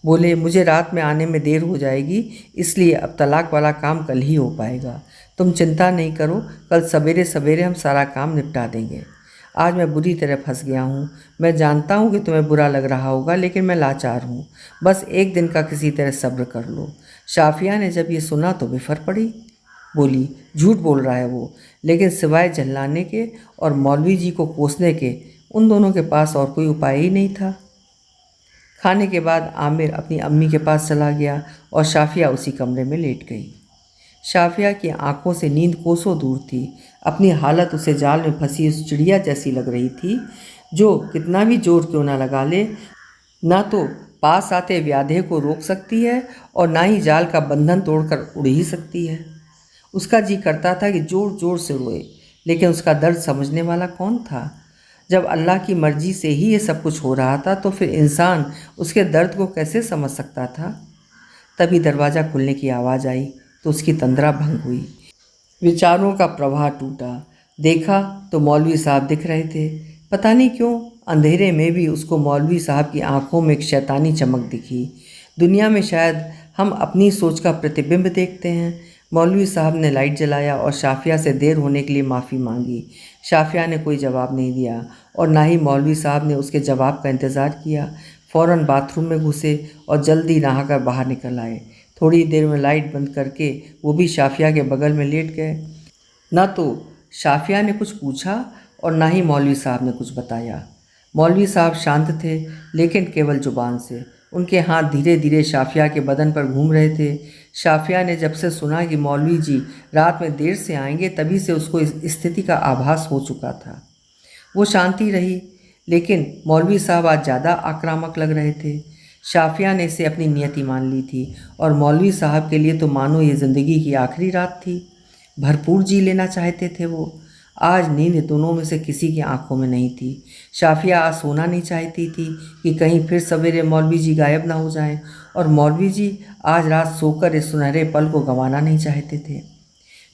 बोले, मुझे रात में आने में देर हो जाएगी, इसलिए अब तलाक वाला काम कल ही हो पाएगा। तुम चिंता नहीं करो, कल सवेरे सवेरे हम सारा काम निपटा देंगे। आज मैं बुरी तरह फंस गया हूँ। मैं जानता हूँ कि तुम्हें बुरा लग रहा होगा, लेकिन मैं लाचार हूँ। बस एक दिन का किसी तरह सब्र कर लो। शाफिया ने जब ये सुना तो बिफर पड़ी। बोली, झूठ बोल रहा है वो, लेकिन सिवाय झल्लाने के और मौलवी जी को कोसने के उन दोनों के पास और कोई उपाय ही नहीं था। खाने के बाद आमिर अपनी अम्मी के पास चला गया और शाफिया उसी कमरे में लेट गई। शाफिया की आंखों से नींद कोसों दूर थी। अपनी हालत उसे जाल में फंसी उस चिड़िया जैसी लग रही थी जो कितना भी जोर क्यों ना लगा ले, ना तो पास आते व्याधे को रोक सकती है और ना ही जाल का बंधन तोड़कर उड़ ही सकती है। उसका जी करता था कि जोर जोर से रोए, लेकिन उसका दर्द समझने वाला कौन था? जब अल्लाह की मर्जी से ही ये सब कुछ हो रहा था तो फिर इंसान उसके दर्द को कैसे समझ सकता था? तभी दरवाज़ा खुलने की आवाज़ आई तो उसकी तंद्रा भंग हुई। विचारों का प्रवाह टूटा। देखा तो मौलवी साहब दिख रहे थे। पता नहीं क्यों अंधेरे में भी उसको मौलवी साहब की आंखों में एक शैतानी चमक दिखी। दुनिया में शायद हम अपनी सोच का प्रतिबिंब देखते हैं। मौलवी साहब ने लाइट जलाया और शाफिया से देर होने के लिए माफ़ी मांगी। शाफिया ने कोई जवाब नहीं दिया और ना ही मौलवी साहब ने उसके जवाब का इंतज़ार किया। फ़ौरन बाथरूम में घुसे और जल्दी नहाकर बाहर निकल आए। थोड़ी देर में लाइट बंद करके वो भी शाफिया के बगल में लेट गए। ना तो शाफिया ने कुछ पूछा और ना ही मौलवी साहब ने कुछ बताया। मौलवी साहब शांत थे, लेकिन केवल जुबान से। उनके हाथ धीरे धीरे शाफिया के बदन पर घूम रहे थे। शाफिया ने जब से सुना कि मौलवी जी रात में देर से आएंगे, तभी से उसको इस स्थिति का आभास हो चुका था। वो शांति रही, लेकिन मौलवी साहब आज ज़्यादा आक्रामक लग रहे थे। शाफिया ने इसे अपनी नियति मान ली थी और मौलवी साहब के लिए तो मानो ये ज़िंदगी की आखिरी रात थी। भरपूर जी लेना चाहते थे वो। आज नींद दोनों में से किसी की आंखों में नहीं थी। शाफिया आज सोना नहीं चाहती थी कि कहीं फिर सवेरे मौलवी जी गायब ना हो जाएं, और मौलवी जी आज रात सोकर इस सुनहरे पल को गंवाना नहीं चाहते थे।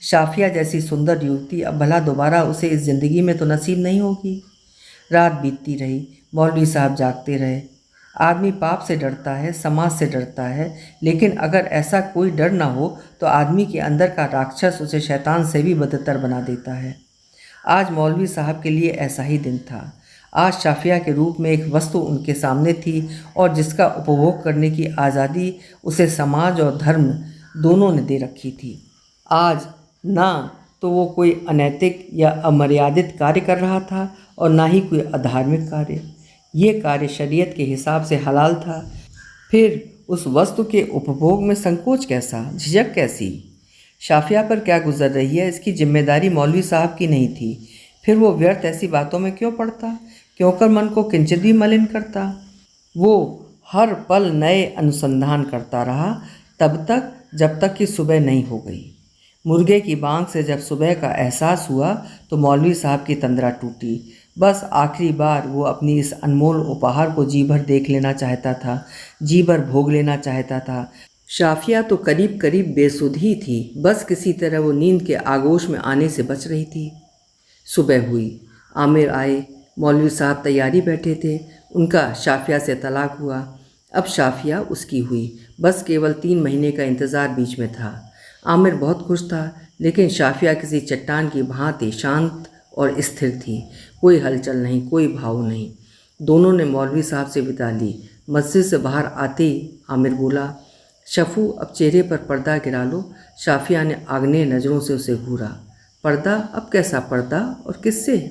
शाफिया जैसी सुंदर युवती अब भला दोबारा उसे इस ज़िंदगी में तो नसीब नहीं होगी। रात बीतती रही, मौलवी साहब जागते रहे। आदमी पाप से डरता है, समाज से डरता है, लेकिन अगर ऐसा कोई डर ना हो तो आदमी के अंदर का राक्षस उसे शैतान से भी बदतर बना देता है। आज मौलवी साहब के लिए ऐसा ही दिन था। आज शाफिया के रूप में एक वस्तु उनके सामने थी और जिसका उपभोग करने की आज़ादी उसे समाज और धर्म दोनों ने दे रखी थी। आज ना तो वो कोई अनैतिक या अमर्यादित कार्य कर रहा था और ना ही कोई अधार्मिक कार्य। ये कार्य शरीयत के हिसाब से हलाल था। फिर उस वस्तु के उपभोग में संकोच कैसा, झिझक कैसी? शाफिया पर क्या गुजर रही है इसकी जिम्मेदारी मौलवी साहब की नहीं थी। फिर वो व्यर्थ ऐसी बातों में क्यों पड़ता, क्यों कर मन को किंचित भी मलिन करता? वो हर पल नए अनुसंधान करता रहा तब तक जब तक कि सुबह नहीं हो गई। मुर्गे की बांग से जब सुबह का एहसास हुआ तो मौलवी साहब की तंद्रा टूटी। बस आखिरी बार वो अपनी इस अनमोल उपहार को जी भर देख लेना चाहता था, जी भर भोग लेना चाहता था। शाफिया तो करीब करीब बेसुध ही थी, बस किसी तरह वो नींद के आगोश में आने से बच रही थी। सुबह हुई, आमिर आए, मौलवी साहब तैयारी बैठे थे। उनका शाफिया से तलाक हुआ। अब शाफिया उसकी हुई। बस केवल 3 महीने का इंतज़ार बीच में था। आमिर बहुत खुश था, लेकिन शाफिया किसी चट्टान की भांति शांत और स्थिर थी। कोई हलचल नहीं, कोई भाव नहीं। दोनों ने मौलवी साहब से विदा ली। मस्जिद से बाहर आते ही आमिर बोला, शफू अब चेहरे पर पर्दा गिरा लो। शाफिया ने आग्नेय नज़रों से उसे घूरा। पर्दा? अब कैसा पर्दा और किससे?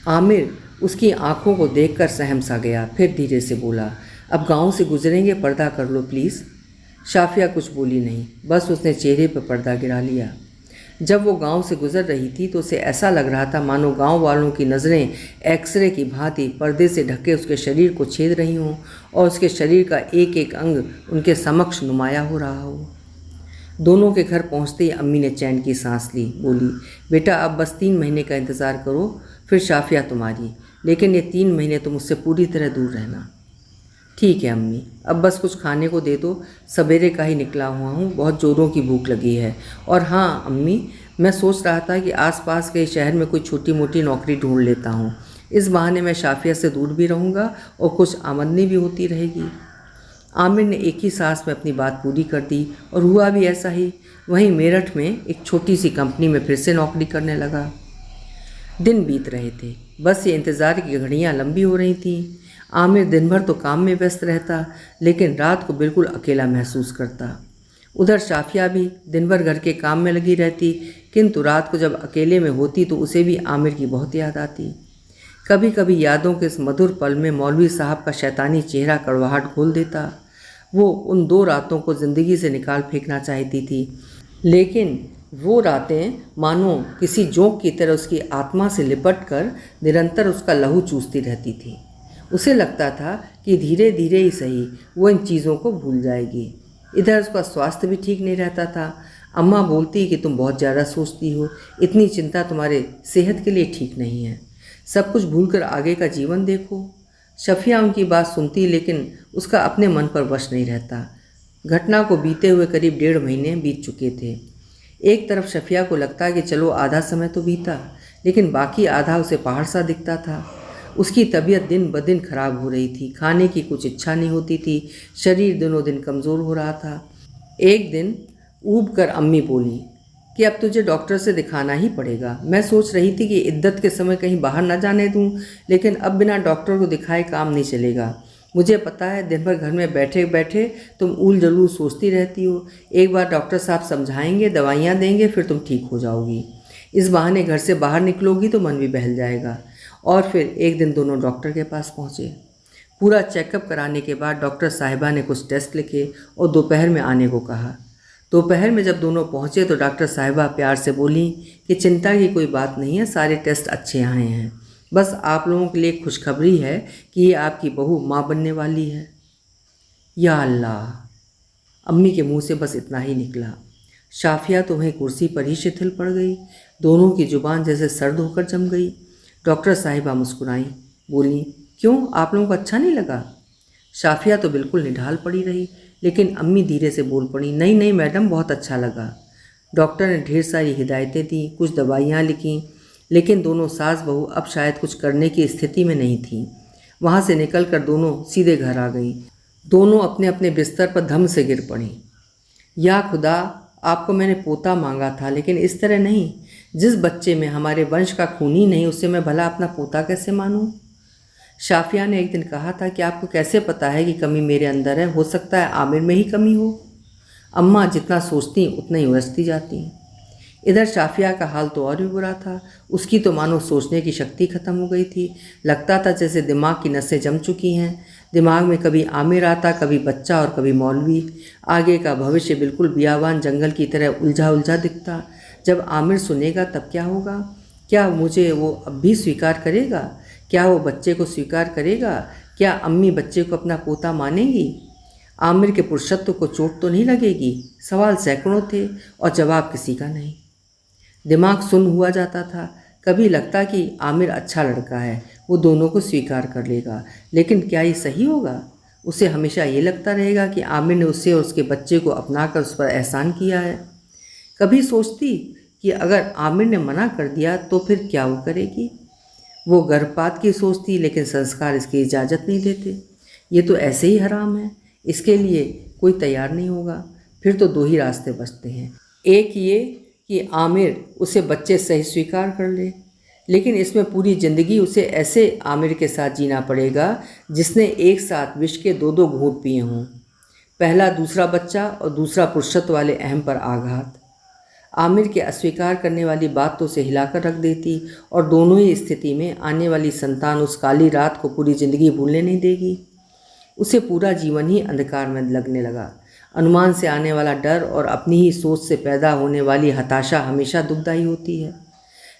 आमिर उसकी आंखों को देखकर सहम सा गया। फिर धीरे से बोला, अब गांव से गुजरेंगे, पर्दा कर लो प्लीज़। शाफिया कुछ बोली नहीं, बस उसने चेहरे पर पर्दा गिरा लिया। जब वो गांव से गुजर रही थी तो उसे ऐसा लग रहा था मानो गांव वालों की नज़रें एक्सरे की भांति पर्दे से ढके उसके शरीर को छेद रही हों और उसके शरीर का एक एक अंग उनके समक्ष नुमाया हो रहा हो। दोनों के घर पहुंचते ही अम्मी ने चैन की सांस ली। बोली, बेटा अब बस 3 महीने का इंतज़ार करो, फिर शाफिया तुम्हारी, लेकिन ये 3 महीने तुम उससे पूरी तरह दूर रहना। ठीक है अम्मी, अब बस कुछ खाने को दे दो, सवेरे का ही निकला हुआ हूँ, बहुत ज़ोरों की भूख लगी है। और हाँ अम्मी, मैं सोच रहा था कि आसपास के शहर में कोई छोटी मोटी नौकरी ढूंढ लेता हूँ। इस बहाने मैं शाफिया से दूर भी रहूँगा और कुछ आमदनी भी होती रहेगी। आमिर ने एक ही सांस में अपनी बात पूरी कर दी और हुआ भी ऐसा ही। वहीं मेरठ में एक छोटी सी कंपनी में फिर से नौकरी करने लगा। दिन बीत रहे थे, बस ये इंतज़ार की घड़ियाँ लंबी हो रही थीं। आमिर दिन भर तो काम में व्यस्त रहता, लेकिन रात को बिल्कुल अकेला महसूस करता। उधर शाफिया भी दिन भर घर के काम में लगी रहती, किंतु रात को जब अकेले में होती तो उसे भी आमिर की बहुत याद आती। कभी कभी यादों के इस मधुर पल में मौलवी साहब का शैतानी चेहरा कड़वाहट खोल देता। वो उन 2 रातों को ज़िंदगी से निकाल फेंकना चाहती थी, लेकिन वो रातें मानो किसी जोंक की तरह उसकी आत्मा से लिपट कर निरंतर उसका लहू चूसती रहती थी। उसे लगता था कि धीरे धीरे ही सही वो इन चीज़ों को भूल जाएगी। इधर उसका स्वास्थ्य भी ठीक नहीं रहता था। अम्मा बोलती कि तुम बहुत ज़्यादा सोचती हो, इतनी चिंता तुम्हारे सेहत के लिए ठीक नहीं है, सब कुछ भूलकर आगे का जीवन देखो। शफिया उनकी बात सुनती, लेकिन उसका अपने मन पर वश नहीं रहता। घटना को बीते हुए करीब 1.5 महीने बीत चुके थे। एक तरफ शफिया को लगता कि चलो आधा समय तो बीता, लेकिन बाकी आधा उसे पहाड़ सा दिखता था। उसकी तबीयत दिन ब दिन खराब हो रही थी, खाने की कुछ इच्छा नहीं होती थी, शरीर दिनों दिन कमज़ोर हो रहा था। एक दिन ऊब कर अम्मी बोली कि अब तुझे डॉक्टर से दिखाना ही पड़ेगा। मैं सोच रही थी कि इद्दत के समय कहीं बाहर न जाने दूं, लेकिन अब बिना डॉक्टर को दिखाए काम नहीं चलेगा। मुझे पता है दिन भर घर में बैठे बैठे तुम ऊल जलूल सोचती रहती हो। एक बार डॉक्टर साहब समझाएंगे, दवाइयाँ देंगे, फिर तुम ठीक हो जाओगी। इस बहाने घर से बाहर निकलोगी तो मन भी बहल जाएगा। और फिर एक दिन दोनों डॉक्टर के पास पहुँचे। पूरा चेकअप कराने के बाद डॉक्टर साहिबा ने कुछ टेस्ट लिखे और दोपहर में आने को कहा। दोपहर में जब दोनों पहुँचे तो डॉक्टर साहिबा प्यार से बोली कि चिंता की कोई बात नहीं है, सारे टेस्ट अच्छे आए हैं। बस आप लोगों के लिए खुशखबरी है कि ये आपकी बहू माँ बनने वाली है। या अल्लाह, अम्मी के मुंह से बस इतना ही निकला। शाफिया तो वहीं कुर्सी पर ही शिथिल पड़ गई। दोनों की जुबान जैसे सर्द होकर जम गई। डॉक्टर साहिबा मुस्कुराई, बोली, क्यों, आप लोगों को अच्छा नहीं लगा? शाफिया तो बिल्कुल निढाल पड़ी रही, लेकिन अम्मी धीरे से बोल पड़ी, नहीं नहीं मैडम, बहुत अच्छा लगा। डॉक्टर ने ढेर सारी हिदायतें दी, कुछ दवाइयाँ लिखीं, लेकिन दोनों सास बहू अब शायद कुछ करने की स्थिति में नहीं थीं। वहाँ से निकलकर दोनों सीधे घर आ गईं। दोनों अपने अपने बिस्तर पर धम से गिर पड़ीं। या खुदा, आपको मैंने पोता मांगा था, लेकिन इस तरह नहीं। जिस बच्चे में हमारे वंश का खून ही नहीं, उसे मैं भला अपना पोता कैसे मानूं? शाफिया ने एक दिन कहा था कि आपको कैसे पता है कि कमी मेरे अंदर है? हो सकता है आमिर में ही कमी हो। अम्मा जितना सोचती उतना ही उलझती जाती। इधर शाफिया का हाल तो और भी बुरा था। उसकी तो मानो सोचने की शक्ति खत्म हो गई थी। लगता था जैसे दिमाग की नसें जम चुकी हैं। दिमाग में कभी आमिर आता, कभी बच्चा और कभी मौलवी। आगे का भविष्य बिल्कुल बियाबान जंगल की तरह उलझा उलझा दिखता। जब आमिर सुनेगा तब क्या होगा? क्या मुझे वो अब भी स्वीकार करेगा? क्या वो बच्चे को स्वीकार करेगा? क्या अम्मी बच्चे को अपना पोता मानेंगी? आमिर के पुरुषत्व को चोट तो नहीं लगेगी? सवाल सैकड़ों थे और जवाब किसी का नहीं। दिमाग सुन्न हुआ जाता था। कभी लगता कि आमिर अच्छा लड़का है, वो दोनों को स्वीकार कर लेगा, लेकिन क्या ये सही होगा? उसे हमेशा ये लगता रहेगा कि आमिर ने उसे और उसके बच्चे को अपनाकर उस पर एहसान किया है। कभी सोचती कि अगर आमिर ने मना कर दिया तो फिर क्या वो करेगी? वो गर्भपात की सोचती, लेकिन संस्कार इसकी इजाज़त नहीं देते। ये तो ऐसे ही हराम है, इसके लिए कोई तैयार नहीं होगा। फिर तो दो ही रास्ते बचते हैं। एक ये कि आमिर उसे बच्चे सही स्वीकार कर ले, लेकिन इसमें पूरी ज़िंदगी उसे ऐसे आमिर के साथ जीना पड़ेगा जिसने एक साथ विष के दो दो घूंट पिए हों। पहला दूसरा बच्चा और दूसरा पुरुषत्व वाले अहम पर आघात। आमिर के अस्वीकार करने वाली बात तो उसे हिलाकर रख देती, और दोनों ही स्थिति में आने वाली संतान उस काली रात को पूरी ज़िंदगी भूलने नहीं देगी। उसे पूरा जीवन ही अंधकार में लगने लगा। अनुमान से आने वाला डर और अपनी ही सोच से पैदा होने वाली हताशा हमेशा दुखदायी होती है।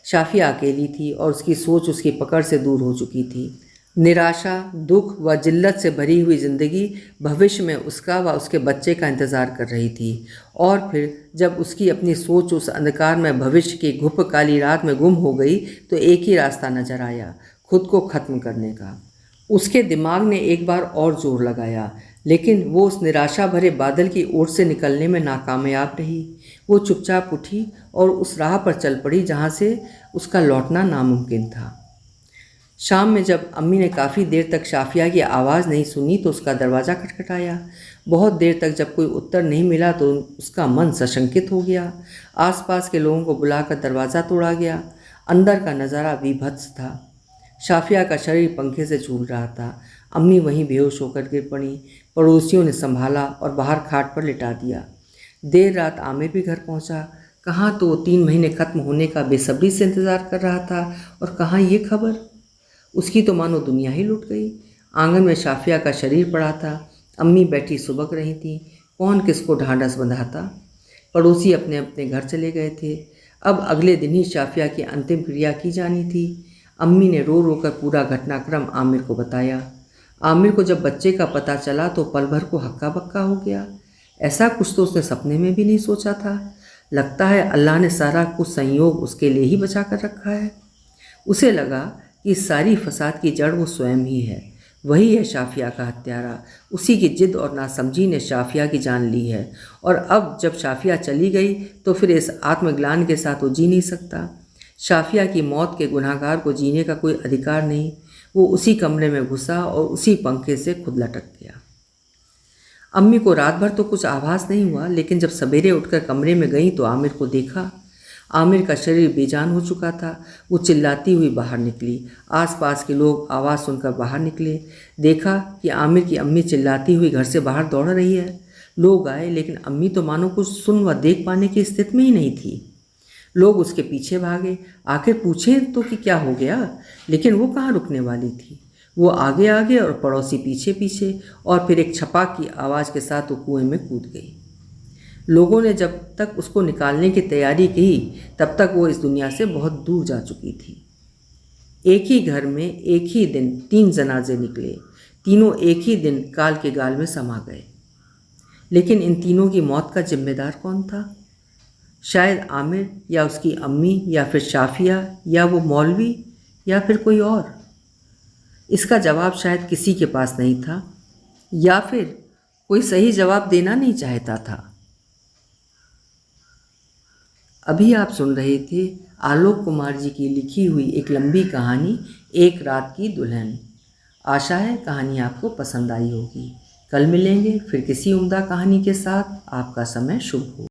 शाफिया अकेली थी और उसकी सोच उसकी पकड़ से दूर हो चुकी थी। निराशा, दुख व जिल्लत से भरी हुई ज़िंदगी भविष्य में उसका व उसके बच्चे का इंतज़ार कर रही थी। और फिर जब उसकी अपनी सोच उस अंधकार में भविष्य की घुप काली रात में गुम हो गई, तो एक ही रास्ता नजर आया, खुद को ख़त्म करने का। उसके दिमाग ने एक बार और जोर लगाया, लेकिन वो उस निराशा भरे बादल की ओर से निकलने में नाकामयाब रही। वो चुपचाप उठी और उस राह पर चल पड़ी जहाँ से उसका लौटना नामुमकिन था। शाम में जब अम्मी ने काफ़ी देर तक शाफिया की आवाज़ नहीं सुनी तो उसका दरवाज़ा खटखटाया। बहुत देर तक जब कोई उत्तर नहीं मिला तो उसका मन सशंकित हो गया। आसपास के लोगों को बुलाकर दरवाज़ा तोड़ा गया। अंदर का नज़ारा विभत्स था। शाफिया का शरीर पंखे से झूल रहा था। अम्मी वहीं बेहोश होकर गिर पड़ी। पड़ोसियों ने संभाला और बाहर खाट पर लिटा दिया। देर रात आमिर भी घर पहुंचा। कहाँ तो वो 3 महीने ख़त्म होने का बेसब्री से इंतज़ार कर रहा था, और कहाँ ये खबर। उसकी तो मानो दुनिया ही लुट गई। आंगन में शाफिया का शरीर पड़ा था। अम्मी बैठी सुबक रही थी। कौन किसको ढांढस बंधाता। पड़ोसी अपने अपने घर चले गए थे। अब अगले दिन ही शाफिया की अंतिम क्रिया की जानी थी। अम्मी ने रो रो कर पूरा घटनाक्रम आमिर को बताया। आमिर को जब बच्चे का पता चला तो पल भर को हक्का बक्का हो गया। ऐसा कुछ तो उसने सपने में भी नहीं सोचा था। लगता है अल्लाह ने सारा कुछ संयोग उसके लिए ही बचा कर रखा है। उसे लगा कि इस सारी फसाद की जड़ वो स्वयं ही है। वही है शाफिया का हत्यारा। उसी की जिद और नासमझी ने शाफिया की जान ली है, और अब जब शाफिया चली गई तो फिर इस आत्मग्लानि के साथ वो जी नहीं सकता। शाफिया की मौत के गुनहगार को जीने का कोई अधिकार नहीं। वो उसी कमरे में घुसा और उसी पंखे से खुद लटक गया। अम्मी को रात भर तो कुछ आभास नहीं हुआ, लेकिन जब सवेरे उठकर कमरे में गई तो आमिर को देखा। आमिर का शरीर बेजान हो चुका था। वो चिल्लाती हुई बाहर निकली। आसपास के लोग आवाज़ सुनकर बाहर निकले। देखा कि आमिर की अम्मी चिल्लाती हुई घर से बाहर दौड़ रही है। लोग आए, लेकिन अम्मी तो मानो कुछ सुन व देख पाने की स्थिति में ही नहीं थी। लोग उसके पीछे भागे। आखिर पूछें तो कि क्या हो गया, लेकिन वो कहाँ रुकने वाली थी। वो आगे आगे और पड़ोसी पीछे पीछे, और फिर एक छपाक की आवाज़ के साथ वो कुएं में कूद गई। लोगों ने जब तक उसको निकालने की तैयारी की तब तक वो इस दुनिया से बहुत दूर जा चुकी थी। एक ही घर में एक ही दिन 3 जनाजे निकले। तीनों एक ही दिन काल के गाल में समा गए। लेकिन इन तीनों की मौत का जिम्मेदार कौन था? शायद आमिर या उसकी अम्मी या फिर शाफिया या वो मौलवी या फिर कोई और। इसका जवाब शायद किसी के पास नहीं था या फिर कोई सही जवाब देना नहीं चाहता था। अभी आप सुन रहे थे आलोक कुमार जी की लिखी हुई एक लंबी कहानी एक रात की दुल्हन। आशा है कहानी आपको पसंद आई होगी। कल मिलेंगे फिर किसी उम्दा कहानी के साथ। आपका समय शुभ हो।